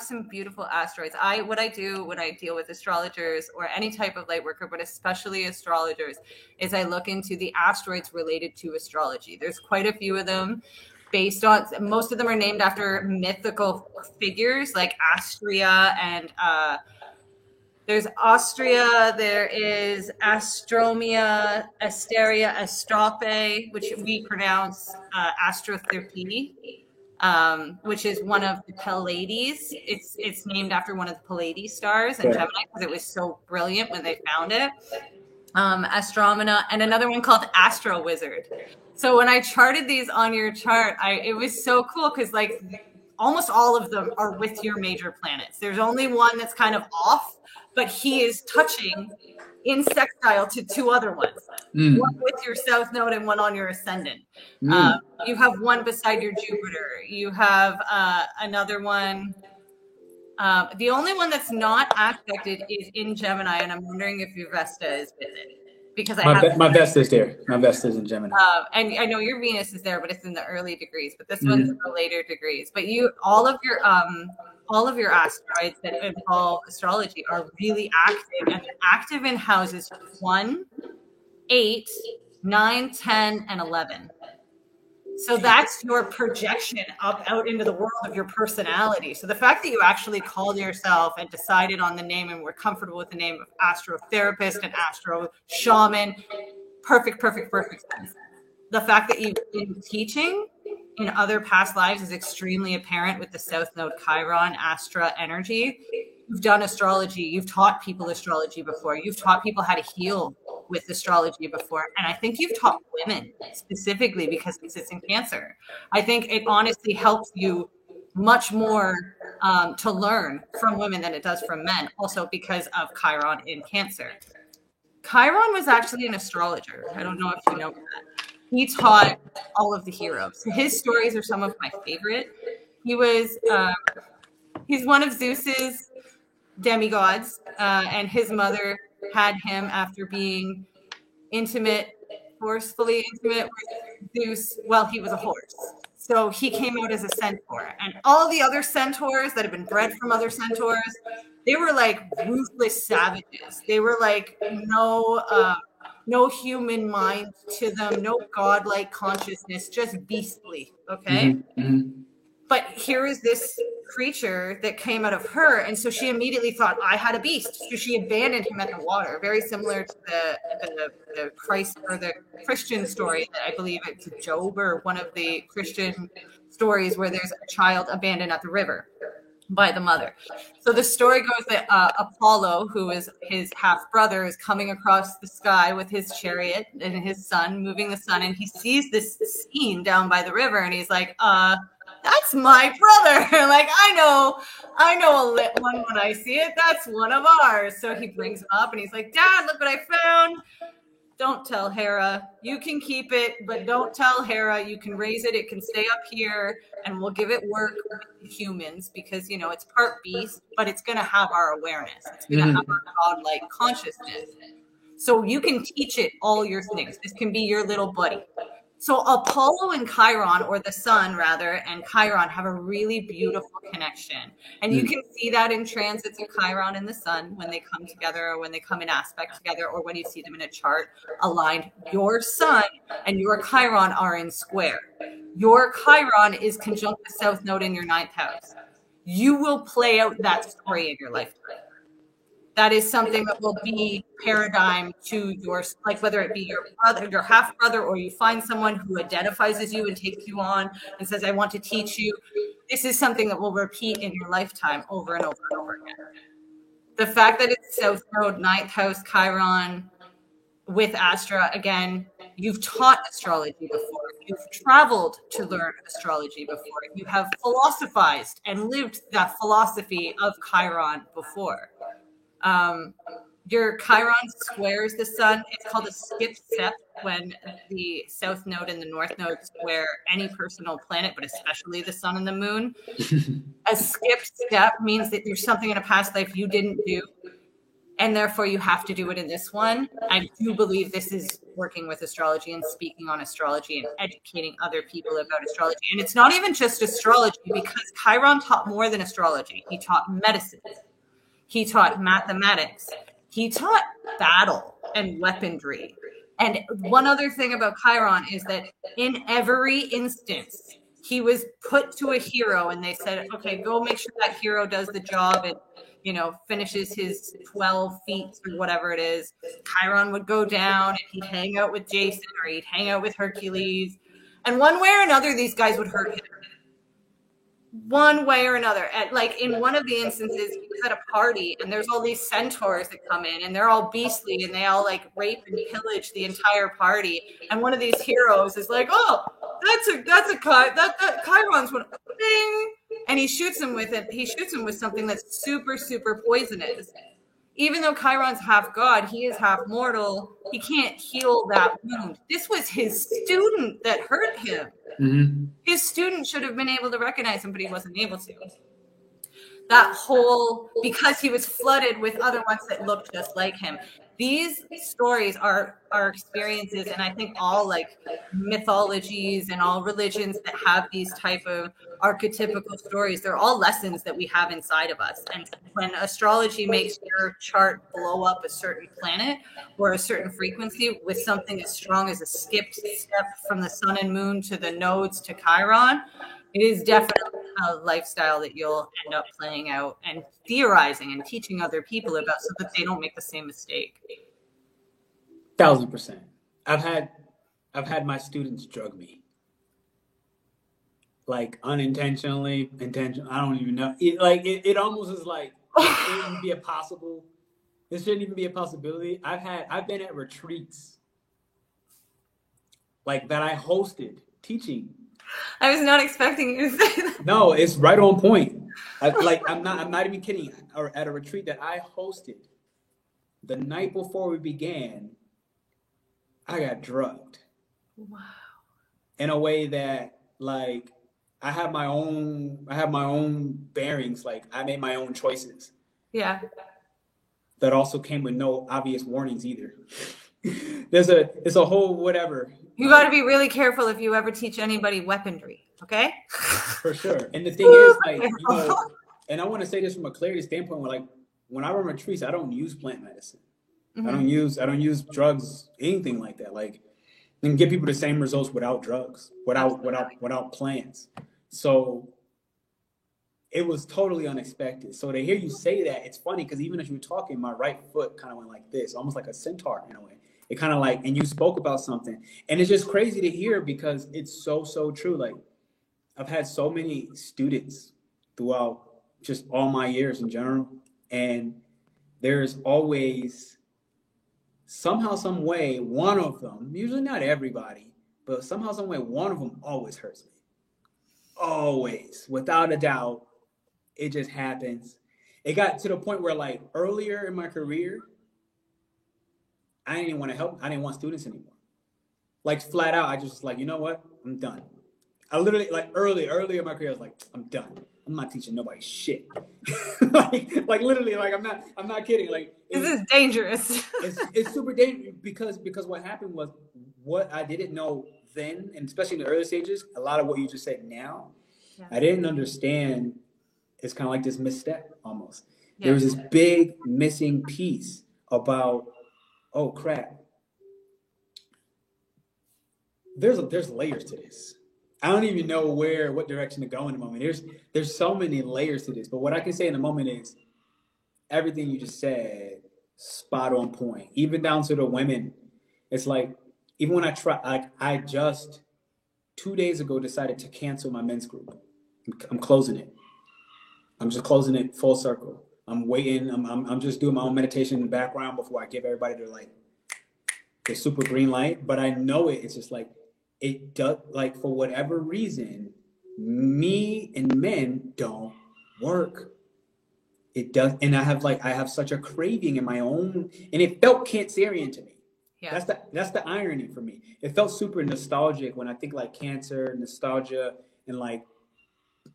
some beautiful asteroids. What I do when I deal with astrologers or any type of light worker, but especially astrologers, is I look into the asteroids related to astrology. There's quite a few of them. Most of them are named after mythical figures like Astrea and There's Austria, there is Astromia, Asteria, Astrope, which we pronounce Astrotherpy, which is one of the Pleiades. It's named after one of the Pleiades stars in Gemini because it was so brilliant when they found it. Astromina, and another one called Astro Wizard. So when I charted these on your chart, it was so cool because like almost all of them are with your major planets. There's only one that's kind of off, but he is touching in sextile to two other ones. One with your south node and one on your ascendant. You have one beside your Jupiter. You have another one. The only one that's not aspected is in Gemini, and I'm wondering if your Vesta is with it. Because my Vesta is there. My Vesta is in Gemini. And I know your Venus is there, but it's in the early degrees. But this one's in the later degrees. But all of your asteroids that involve astrology are really active, and they're active in houses 1, 8, 9, 10, and 11. So that's your projection out into the world of your personality. So the fact that you actually called yourself and decided on the name and were comfortable with the name of astrotherapist and astro shaman, perfect sense. The fact that you've been teaching in other past lives is extremely apparent with the South Node Chiron Astra energy. You've done astrology. You've taught people astrology before. You've taught people how to heal with astrology before. And I think you've taught women specifically because it sits in Cancer. I think it honestly helps you much more to learn from women than it does from men, also because of Chiron in Cancer. Chiron was actually an astrologer. I don't know if you know that. He taught all of the heroes. His stories are some of my favorite. He's one of Zeus's demigods, and his mother had him after being forcefully intimate with Zeus while he was a horse. So he came out as a centaur, and all the other centaurs that have been bred from other centaurs, they were like ruthless savages. They were like no human mind to them, no godlike consciousness, just beastly. Okay. But here is this creature that came out of her, and so she immediately thought, I had a beast. So she abandoned him at the water, very similar to the Christ or the Christian story that I believe it's Job or one of the Christian stories where there's a child abandoned at the river by the mother. So the story goes that Apollo, who is his half brother, is coming across the sky with his chariot and his son, moving the sun, and he sees this scene down by the river, and he's like, that's my brother. Like, I know a lit one when I see it. That's one of ours. So he brings him up and he's like, Dad, look what I found. Don't tell Hera. You can keep it, but don't tell Hera. You can raise it. It can stay up here, and we'll give it work with humans because, it's part beast, but it's going to have our awareness. It's going to have our godlike consciousness. So you can teach it all your things. This can be your little buddy. So Apollo and Chiron, or the sun rather, and Chiron have a really beautiful connection. And you can see that in transits of Chiron and the sun when they come together, or when they come in aspect together, or when you see them in a chart aligned. Your sun and your Chiron are in square. Your Chiron is conjunct the South Node in your 9th house. You will play out that story in your lifetime. That is something that will be paradigm to your, like whether it be your brother, your half brother, or you find someone who identifies as you and takes you on and says, I want to teach you. This is something that will repeat in your lifetime over and over and over again. The fact that it's South Node, 9th house, Chiron with Astra, again, you've taught astrology before. You've traveled to learn astrology before. You have philosophized and lived that philosophy of Chiron before. Your Chiron squares the sun. It's called a skip step when the South Node and the North Node square any personal planet, but especially the sun and the moon. A skip step means that there's something in a past life you didn't do, and therefore you have to do it in this one. I do believe this is working with astrology and speaking on astrology and educating other people about astrology. And it's not even just astrology, because Chiron taught more than astrology. He taught medicine. He taught mathematics. He taught battle and weaponry. And one other thing about Chiron is that in every instance, he was put to a hero and they said, okay, go make sure that hero does the job and finishes his 12 feet or whatever it is, Chiron would go down and he'd hang out with Jason or he'd hang out with Hercules. And one way or another, these guys would hurt him. One way or another. Like in one of the instances, he was at a party and there's all these centaurs that come in and they're all beastly and they all like rape and pillage the entire party. And one of these heroes is like, oh, that Chiron's one. Ding! And he shoots him with it. He shoots him with something that's super, super poisonous. Even though Chiron's half god, he is half mortal. He can't heal that wound. This was his student that hurt him. Mm-hmm. His student should have been able to recognize him, but he wasn't able to. That whole, because he was flooded with other ones that looked just like him. These stories are experiences, and I think all like mythologies and all religions that have these type of archetypical stories, they're all lessons that we have inside of us. And when astrology makes your chart blow up a certain planet or a certain frequency with something as strong as a skipped step from the sun and moon to the nodes to Chiron, it is definitely a lifestyle that you'll end up playing out and theorizing and teaching other people about so that they don't make the same mistake. 1000%. I've had my students drug me. Like unintentionally, intentional. I don't even know. It almost is like it shouldn't even be a possible. This shouldn't even be a possibility. I've been at retreats like that I hosted teaching. I was not expecting you to say that. No, it's right on point. I'm not even kidding. Or at a retreat that I hosted, the night before we began, I got drugged. Wow. In a way that like I have my own bearings. Like I made my own choices. Yeah. That also came with no obvious warnings either. It's a whole whatever. You got to be really careful if you ever teach anybody weaponry, okay? For sure. And the thing is, like, and I want to say this from a clarity standpoint, when I run retreats, I don't use plant medicine. Mm-hmm. I don't use drugs, anything like that. Like, and get people the same results without drugs, without plants. So it was totally unexpected. So to hear you say that, it's funny because even as you were talking, my right foot kind of went like this, almost like a centaur in a way. It kind of like, and you spoke about something, and it's just crazy to hear because it's so true. Like I've had so many students throughout just all my years in general, and there's always somehow, some way, one of them, usually not everybody, but somehow, some way, one of them always hurts me. Always, without a doubt, it just happens. It got to the point where like earlier in my career, I didn't even want to help. I didn't want students anymore. Like flat out, I just was like, you know what? I'm done. I literally like early in my career, I was like, I'm done. I'm not teaching nobody shit. like literally, like I'm not kidding. Like this is dangerous. it's super dangerous because what happened was what I didn't know then, and especially in the early stages, a lot of what you just said now, yeah. I didn't understand. It's kind of like this misstep almost. Yeah. There was this big missing piece about, oh crap. There's layers to this. I don't even know what direction to go in the moment. There's so many layers to this. But what I can say in the moment is everything you just said, spot on point. Even down to the women. It's like, even when I just 2 days ago decided to cancel my men's group. I'm closing it. I'm just closing it full circle. I'm waiting. I'm just doing my own meditation in the background before I give everybody the super green light. But I know it's just like, it does, like for whatever reason, me and men don't work. It does. And I have such a craving in my own, and it felt Cancerian to me. Yeah. That's the irony for me. It felt super nostalgic when I think like Cancer, nostalgia, and like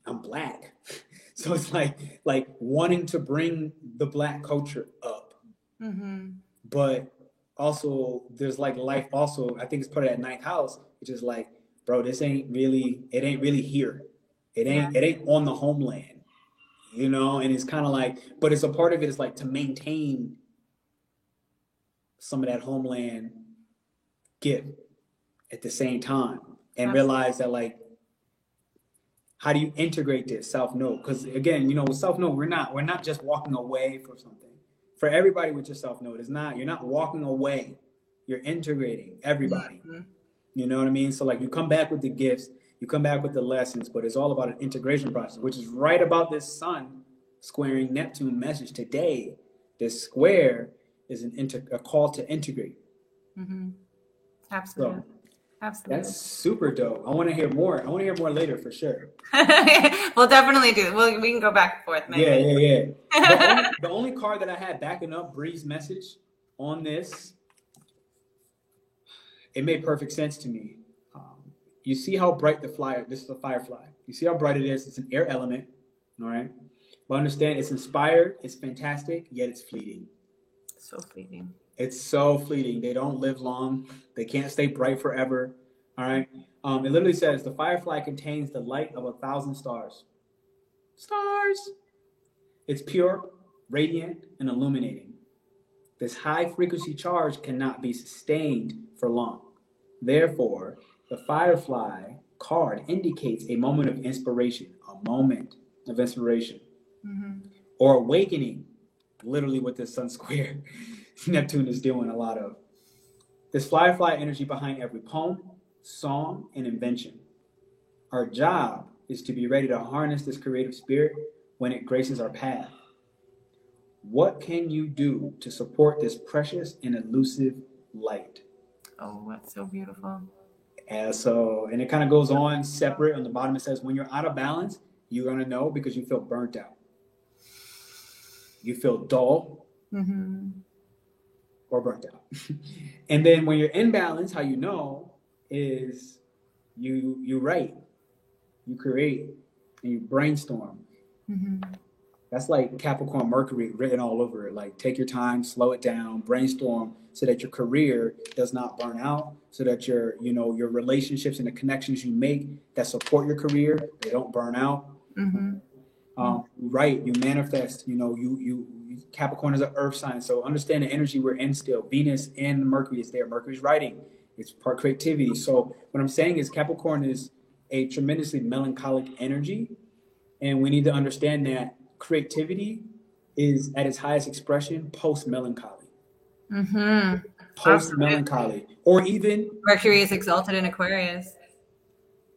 I'm Black. So it's like wanting to bring the Black culture up. Mm-hmm. But also there's like life also, I think it's part of that ninth house, which is like, bro, it ain't really here. It ain't on the homeland, you know? And it's kind of like, but it's a part of it is like to maintain some of that homeland gift at the same time and realize that like, How do you integrate this South Node? Because again, you know, with South Node, we're not just walking away from something. For everybody with your South Node, you're not walking away. You're integrating everybody. Mm-hmm. You know what I mean? So like you come back with the gifts, you come back with the lessons, but it's all about an integration process, which is right about this sun squaring Neptune message today. This square is a call to integrate. Mm-hmm. Absolutely. So, absolutely. that's super dope. I want to hear more. I want to hear more later for sure. We'll definitely do. We can go back and forth. Maybe. Yeah. The only card that I had backing up Bree's message on this, it made perfect sense to me. You see how bright this is a firefly. You see how bright it is. It's an air element, all right? But understand it's inspired, it's fantastic, yet it's fleeting. So fleeting. It's so fleeting. They don't live long. They can't stay bright forever, all right? It literally says, the firefly contains the light of 1,000 stars. Stars! It's pure, radiant, and illuminating. This high frequency charge cannot be sustained for long. Therefore, the firefly card indicates a moment of inspiration, mm-hmm. or awakening, literally what this sun square Neptune is doing a lot of. This firefly energy behind every poem, song, and invention. Our job is to be ready to harness this creative spirit when it graces our path. What can you do to support this precious and elusive light? Oh, that's so beautiful. And it kind of goes on separate. On the bottom, it says, when you're out of balance, you're going to know because you feel burnt out. You feel dull mm-hmm. or burnt out. And then when you're in balance, how you know is you write, you create, and you brainstorm. Mm-hmm. That's like Capricorn Mercury written all over it. Like, take your time, slow it down, brainstorm so that your career does not burn out, so that your relationships and the connections you make that support your career, they don't burn out. Mm-hmm. Right, you manifest, you Capricorn is an earth sign. So understand the energy we're in still. Venus and Mercury is there. Mercury's writing. It's part creativity. So what I'm saying is Capricorn is a tremendously melancholic energy. And we need to understand that creativity is at its highest expression post-melancholy. Mm-hmm. Post-melancholy. Or even... Mercury is exalted in Aquarius.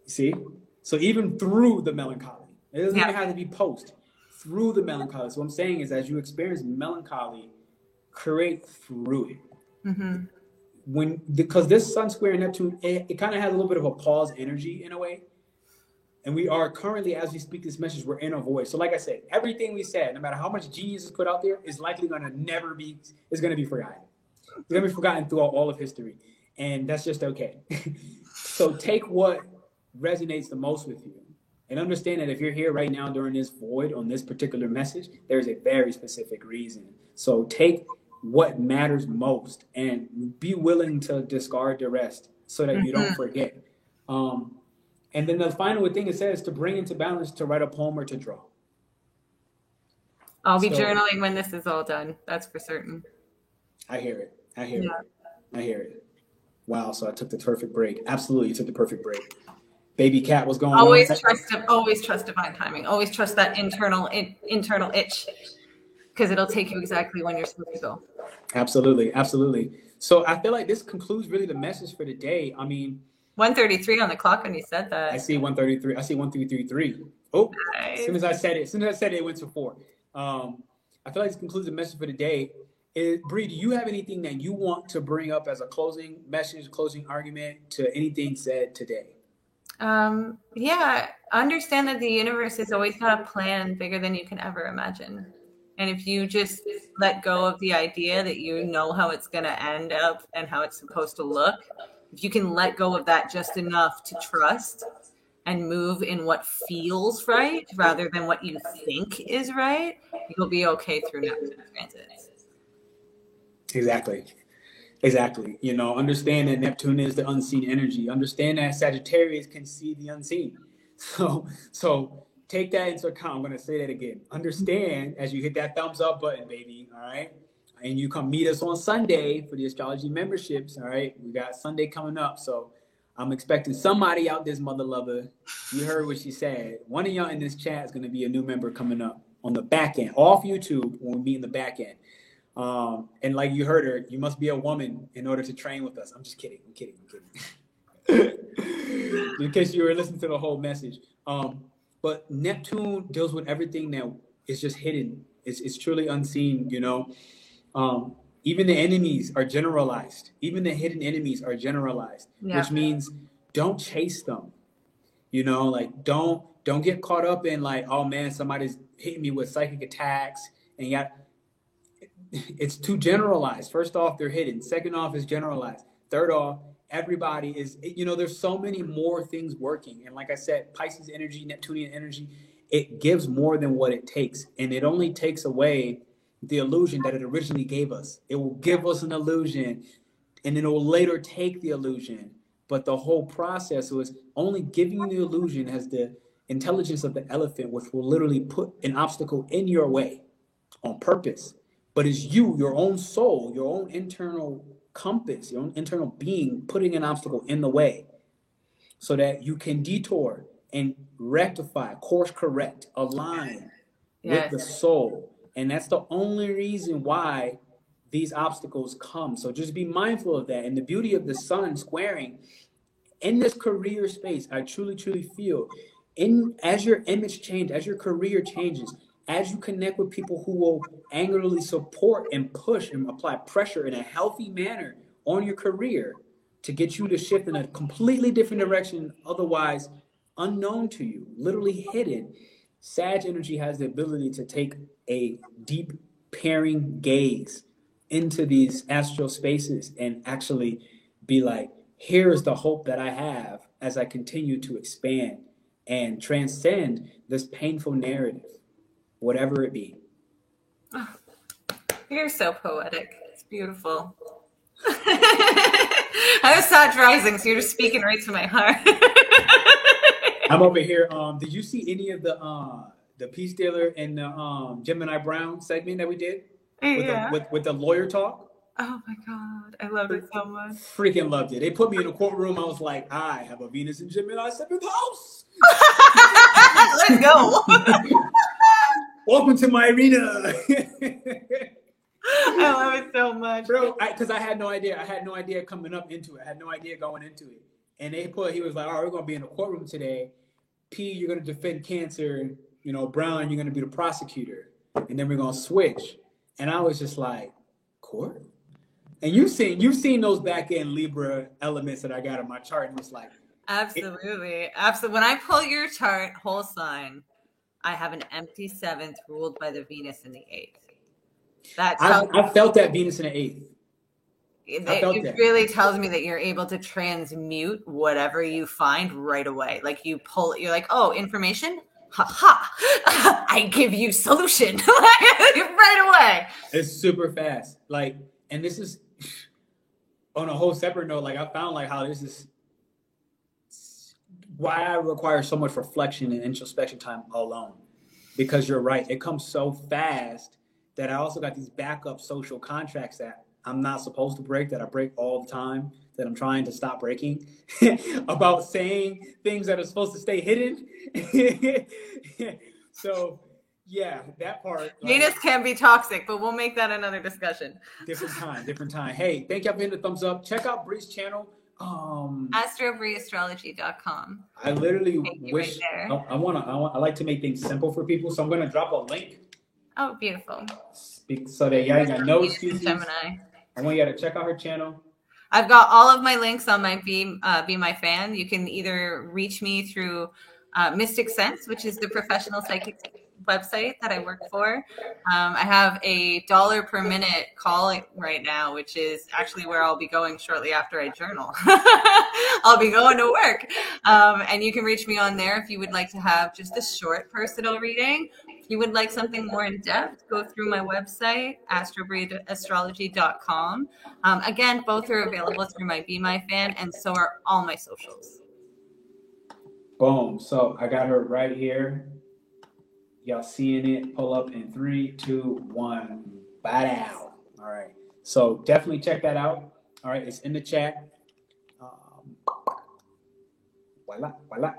See? So even through the melancholy. It doesn't even have to be post. Through the melancholy. So what I'm saying is as you experience melancholy, create through it. Mm-hmm. Because this Sun square Neptune, it kind of has a little bit of a pause energy in a way. And we are currently, as we speak this message, we're in a void. So like I said, everything we said, no matter how much genius is put out there, is likely going to is going to be forgotten. It's going to be forgotten throughout all of history. And that's just okay. So take what resonates the most with you. And understand that if you're here right now during this void on this particular message, there's a very specific reason. So take what matters most and be willing to discard the rest so that you don't forget. And then the final thing it says to bring into balance, to write a poem or to draw. I'll be journaling when this is all done. That's for certain. I hear it. I hear it. Wow. So I took the perfect break. Absolutely. You took the perfect break. Baby cat, what's going on? Always trust divine timing. Always trust that internal itch, because it'll take you exactly when you're supposed to go. Absolutely. Absolutely. So I feel like this concludes really the message for the day. I mean, 1:33 on the clock when you said that. I see 1:33. I see 1:33. Oh, nice. As soon as I said it, it went to 4. I feel like this concludes the message for the day. Bree, do you have anything that you want to bring up as a closing message, closing argument to anything said today? Understand that the universe has always got a plan bigger than you can ever imagine. And if you just let go of the idea that you know how it's going to end up and how it's supposed to look, if you can let go of that just enough to trust and move in what feels right rather than what you think is right, you'll be okay through Neptune transits. Exactly. Understand that Neptune is the unseen energy. Understand that Sagittarius can see the unseen. So take that into account. I'm going to say that again. Understand as you hit that thumbs up button, baby. All right. And you come meet us on Sunday for the astrology memberships. All right. We got Sunday coming up. So I'm expecting somebody out this mother lover. You heard what she said. One of y'all in this chat is going to be a new member coming up on the back end, off YouTube when we meet in the back end. And like you heard her, you must be a woman in order to train with us. I'm just kidding. I'm kidding. In case you were listening to the whole message. But Neptune deals with everything that is just hidden. It's truly unseen, you know. Even the enemies are generalized. Even the hidden enemies are generalized, which means don't chase them. You know, like don't get caught up in like, oh man, somebody's hitting me with psychic attacks, and yet it's too generalized. First off, they're hidden. Second off, is generalized. Third off, everybody is, you know, there's so many more things working. And like I said, Pisces energy, Neptunian energy, it gives more than what it takes, and it only takes away the illusion that it originally gave us. It will give us an illusion, and then it will later take the illusion. But the whole process was only giving you the illusion has the intelligence of the elephant, which will literally put an obstacle in your way on purpose. But it's you, your own soul, your own internal compass, your own internal being, putting an obstacle in the way so that you can detour and rectify, course correct, align with the soul. And that's the only reason why these obstacles come. So just be mindful of that. And the beauty of the sun squaring in this career space, I truly, truly feel as your image changes, as your career changes, as you connect with people who will angrily support and push and apply pressure in a healthy manner on your career to get you to shift in a completely different direction, otherwise unknown to you, literally hidden. Sag energy has the ability to take a deep peering gaze into these astral spaces and actually be like, here's the hope that I have as I continue to expand and transcend this painful narrative, whatever it be. Oh, you're so poetic. It's beautiful. I was Sag rising, so you're just speaking right to my heart. I'm over here. Did you see any of the Peace Dealer and the Gemini Brown segment that we did with the lawyer talk? Oh my God, I love it so much. Freaking loved it. They put me in a courtroom. I was like, I have a Venus in Gemini 7th house. Let's go. Welcome to my arena. I love it so much, bro. Because I had no idea. I had no idea coming up into it. I had no idea going into it. And he was like, all right, we're going to be in a courtroom today. P, you're going to defend Cancer. You know, Brown, you're going to be the prosecutor. And then we're going to switch. And I was just like, court? And you've seen those back end Libra elements that I got in my chart. And it's like, absolutely. When I pull your chart, whole sign, I have an empty 7th ruled by the Venus in the 8th. I felt that Venus in the 8th. It really tells me that you're able to transmute whatever you find right away. Like you're like, oh, information? Ha ha. I give you solution right away. It's super fast. Like, and this is on a whole separate note, like I found like how this is why I require so much reflection and introspection time alone. Because you're right, it comes so fast that I also got these backup social contracts that I'm not supposed to break, that I break all the time, that I'm trying to stop breaking, about saying things that are supposed to stay hidden. So, yeah, that part. Venus can be toxic, but we'll make that another discussion. Different time. Hey, thank y'all for hitting the thumbs up. Check out Bree's channel. AstroBreeAstrology.com. I literally wish I like to make things simple for people, so I'm gonna drop a link. Oh, beautiful. So that y'all got no excuses. Gemini. I want you to check out her channel. I've got all of my links on my Be My Fan. You can either reach me through Mystic Sense, which is the professional psychic website that I work for. I have a $1 per minute call right now, which is actually where I'll be going shortly after I journal. I'll be going to work. And you can reach me on there if you would like to have just a short personal reading. If you would like something more in depth, go through my website, astrobreeastrology.com. Again, both are available through my Be My Fan, and so are all my socials. Boom. So I got her right here. Y'all seeing it? Pull up in 3, 2, 1. Bow down. All right. So definitely check that out. All right. It's in the chat. Voila, voila.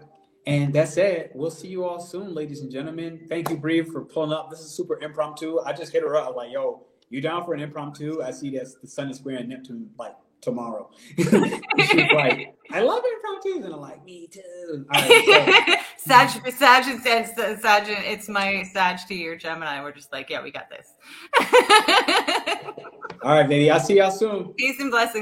And that's it. We'll see you all soon, ladies and gentlemen. Thank you, Bree, for pulling up. This is super impromptu. I just hit her up. I was like, yo, you down for an impromptu? I see that the sun is squaring Neptune like tomorrow. She's like, I love impromptus. And I'm like, me too. All right, so. Sag, it's my Sag to your Gemini. We're just like, yeah, we got this. All right, baby. I'll see y'all soon. Peace and blessings.